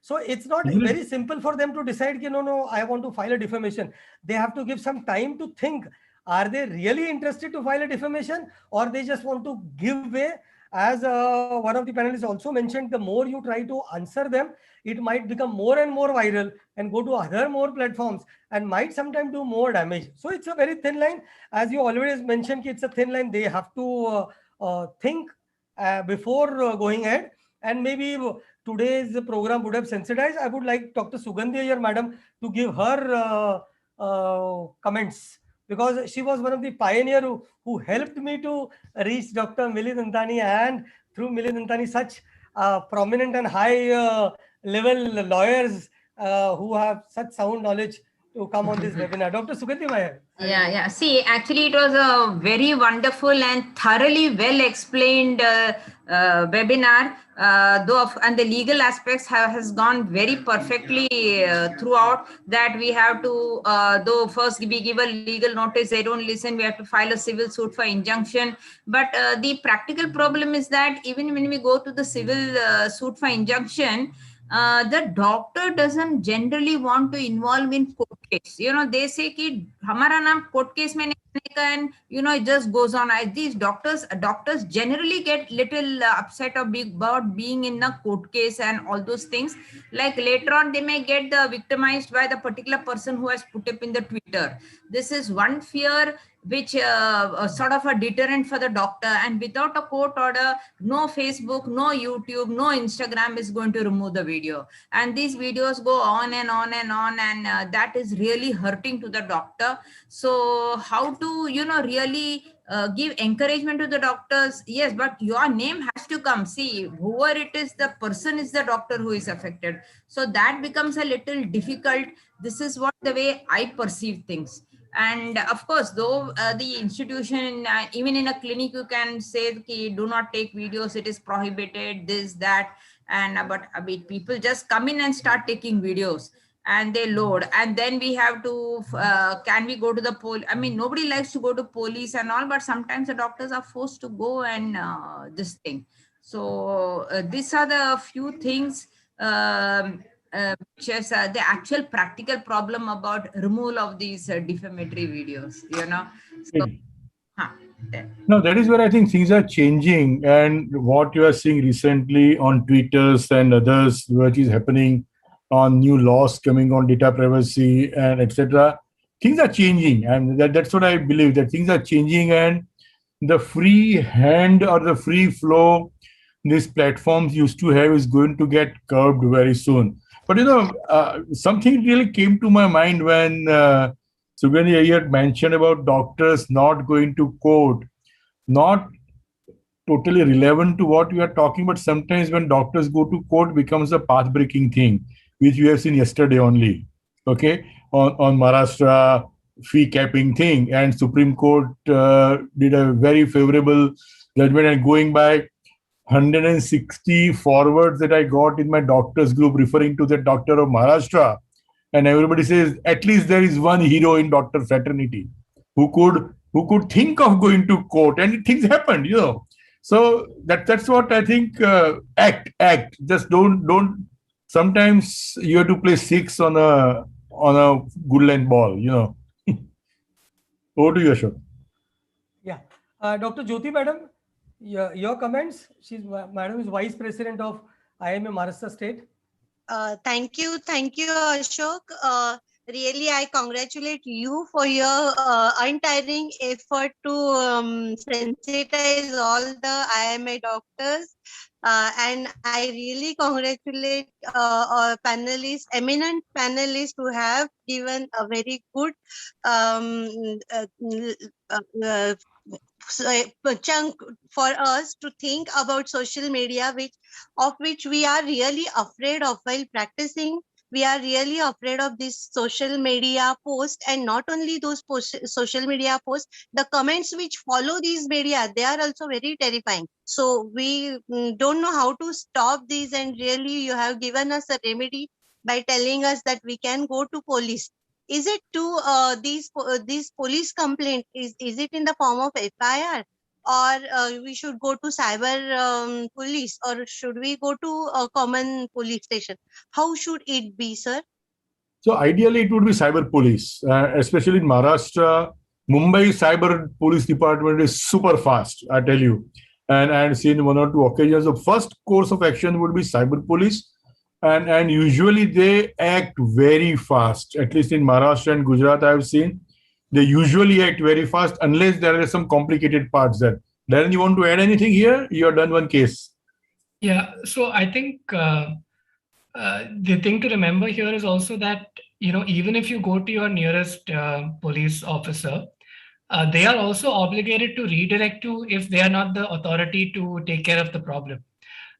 So it's not very simple for them to decide, no, I want to file a defamation. They have to give some time to think. Are they really interested to file a defamation, or they just want to give way? As one of the panelists also mentioned, the more you try to answer them, it might become more and more viral and go to other more platforms and might sometimes do more damage. So it's a very thin line. As you always mentioned, it's a thin line. They have to think before going ahead. And maybe today's program would have sensitized. I would like Dr. Sugandhi Iyer, madam, to give her comments, because she was one of the pioneers who helped me to reach Dr. Milind Antani, and through Milind Antani, such prominent and high level lawyers who have such sound knowledge to come on this webinar. Dr. Sugandhi Iyer. Yeah. See, actually, it was a very wonderful and thoroughly well explained webinar. And the legal aspects has gone very perfectly throughout. That we have to, though first we give a legal notice, they don't listen, we have to file a civil suit for injunction. But the practical problem is that even when we go to the civil suit for injunction, the doctor doesn't generally want to involve in court case. They say कि हमारा नाम court case में नहीं and it just goes on. These doctors generally get little upset about being in a court case and all those things. Like later on, they may get victimized by the particular person who has put up in the Twitter. This is one fear which sort of a deterrent for the doctor. And without a court order, no Facebook, no YouTube, no Instagram is going to remove the video. And these videos go on and on and on, and that is really hurting to the doctor. So how to, really give encouragement to the doctors? Yes, but your name has to come. See, whoever it is, the person is the doctor who is affected. So that becomes a little difficult. This is what the way I perceive things. And of course, though the institution, even in a clinic, you can say, okay, do not take videos, it is prohibited, this, that. And but people just come in and start taking videos and they load. And then we have to, can we go to the police? I mean, nobody likes to go to police and all, but sometimes the doctors are forced to go and this thing. So these are the few things which is the actual practical problem about removal of these defamatory videos, So, No, that is where I think things are changing, and what you are seeing recently on Twitters and others, which is happening on new laws coming on data privacy and etc. Things are changing, and that's what I believe, that things are changing, and the free hand or the free flow these platforms used to have is going to get curbed very soon. But something really came to my mind when Sugandhi Iyer mentioned about doctors not going to court. Not totally relevant to what we are talking, but sometimes when doctors go to court becomes a path-breaking thing, which we have seen yesterday only, okay, on Maharashtra fee capping thing, and Supreme Court did a very favorable judgment, and going by 160 forwards that I got in my doctors group referring to the doctor of Maharashtra, and everybody says at least there is one hero in doctor fraternity who could think of going to court, and things happened, So that's what I think. Act. Just don't. Sometimes you have to play six on a good length ball. Over to you, Ashok. Yeah, Dr. Jyoti, madam, your comments. Madam is Vice President of IMA Maharashtra State. Thank you, Ashok. Really, I congratulate you for your untiring effort to sensitize all the IMA doctors. And I really congratulate panelists, eminent panelists who have given a very good chunk for us to think about social media, of which we are really afraid of while practicing. We are really afraid of this social media post, and not only those social media posts, the comments which follow these media, they are also very terrifying. So we don't know how to stop these, and really you have given us a remedy by telling us that we can go to police. Is it to these police complaint? Is it in the form of FIR? Or we should go to cyber police, or should we go to a common police station? How should it be, sir? So ideally it would be cyber police, especially in Maharashtra. Mumbai cyber police department is super fast, I tell you. And I had seen one or two occasions. The first course of action would be cyber police. And usually they act very fast. At least in Maharashtra and Gujarat, I have seen. They usually act very fast unless there are some complicated parts there. Darren, you want to add anything here? You have done one case. Yeah, so I think the thing to remember here is also that, even if you go to your nearest police officer, they are also obligated to redirect you if they are not the authority to take care of the problem.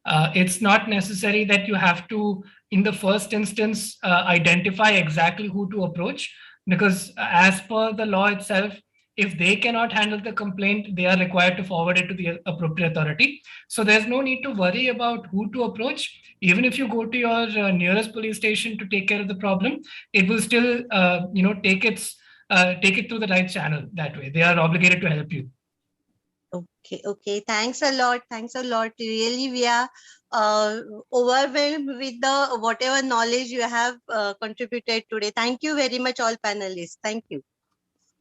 It's not necessary that you have to, in the first instance, identify exactly who to approach. Because as per the law itself, if they cannot handle the complaint, they are required to forward it to the appropriate authority. So there's no need to worry about who to approach. Even if you go to your nearest police station to take care of the problem, it will still, take it through the right channel that way. They are obligated to help you. Okay. Thanks a lot. Really, we are overwhelmed with the whatever knowledge you have contributed today. Thank you very much, all panelists. Thank you.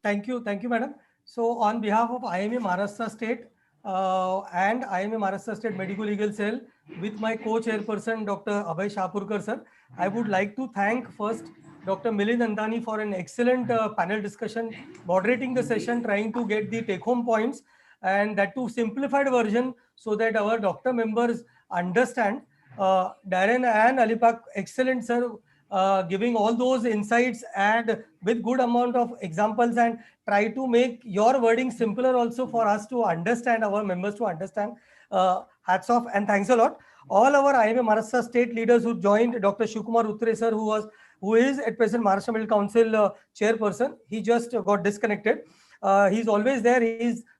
Thank you, madam. So on behalf of IMA Maharashtra State and IMA Maharashtra State Medical Legal Cell, with my co-chairperson Dr. Abhay Shapurkar sir, I would like to thank first Dr. Milind Andani for an excellent panel discussion, moderating the session, trying to get the take-home points, and that too simplified version so that our doctor members understand. Darren and Alipak, excellent sir, giving all those insights and with good amount of examples, and try to make your wording simpler also for us to understand, our members to understand. Hats off and thanks a lot. All our IMA Maharashtra state leaders who joined, Dr. Shivkumar Utre sir, who is at present Maharashtra Medical Council chairperson. He just got disconnected. He's always there.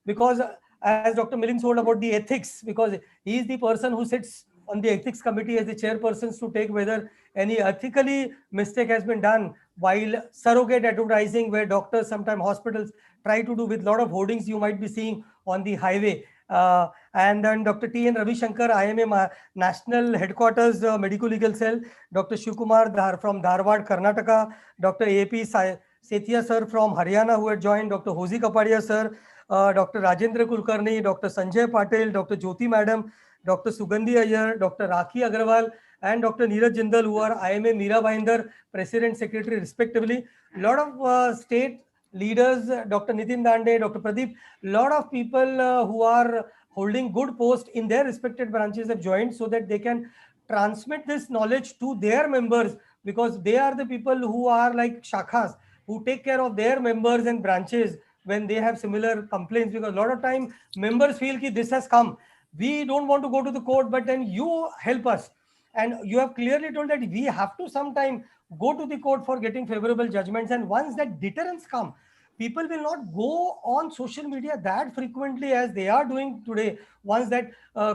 Because as Dr. Milind told about the ethics, because he is the person who sits on the ethics committee as the chairpersons to take whether any ethically mistake has been done while surrogate advertising, where doctors, sometimes hospitals try to do with a lot of hoardings you might be seeing on the highway. And then Dr. T.N. Ravi Shankar, IMA National Headquarters Medical Legal Cell, Dr. Shivkumar from Dharwad, Karnataka, Dr. A.P. Sethia sir from Haryana who had joined, Dr. Hozi Kapadia sir, Dr. Rajendra Kulkarni, Dr. Sanjay Patel, Dr. Jyoti Madam, Dr. Sugandhi Iyer, Dr. Rakhi Agarwal, and Dr. Neeraj Jindal, who are IMA Meera Bhainder, President, Secretary, respectively. A lot of state leaders, Dr. Nitin Dande, Dr. Pradeep, a lot of people who are holding good posts in their respected branches have joined so that they can transmit this knowledge to their members, because they are the people who are like shakhas, who take care of their members and branches when they have similar complaints, because a lot of time members feel that this has come, we don't want to go to the court, but then you help us. And you have clearly told that we have to sometime go to the court for getting favorable judgments. And once that deterrence come, people will not go on social media that frequently as they are doing today. Once that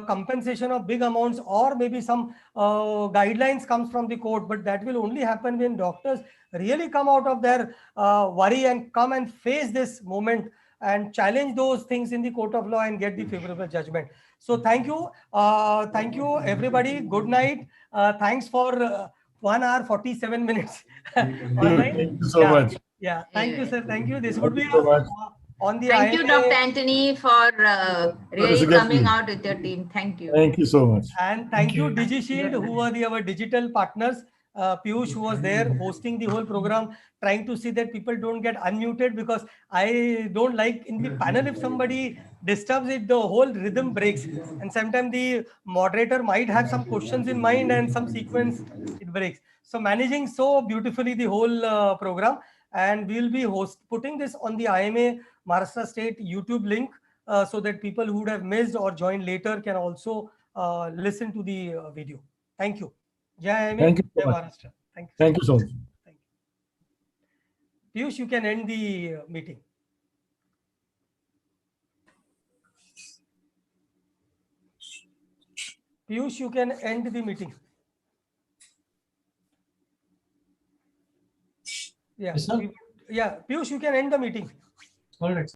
compensation of big amounts or maybe some guidelines comes from the court, but that will only happen when doctors really come out of their worry and come and face this moment and challenge those things in the court of law and get the favorable judgment. So thank you everybody. Good night. Thanks for 1 hour 47 minutes. Thank you so much. Yeah, thank you, sir. Thank you. This would be on the Thank you, IMA. Dr. Anthony, for really coming out with your team. Thank you. Thank you so much. And thank you, DigiShield, who are our digital partners. Piyush, who was there hosting the whole program, trying to see that people don't get unmuted, because I don't like in the panel if somebody disturbs it, the whole rhythm breaks. And sometimes the moderator might have some questions in mind and some sequence, it breaks. So managing so beautifully the whole program. And we'll be putting this on the IMA Maharashtra State YouTube link so that people who would have missed or joined later can also listen to the video. Thank you. Jai IMA, Thank you so Jai much. Maharashtra. Thank you. Thank you so much. Thank you. Piyush, you can end the meeting. Piyush, you can end the meeting. Yeah. Yes, sir. Yeah, Piyush, you can end the meeting. All right.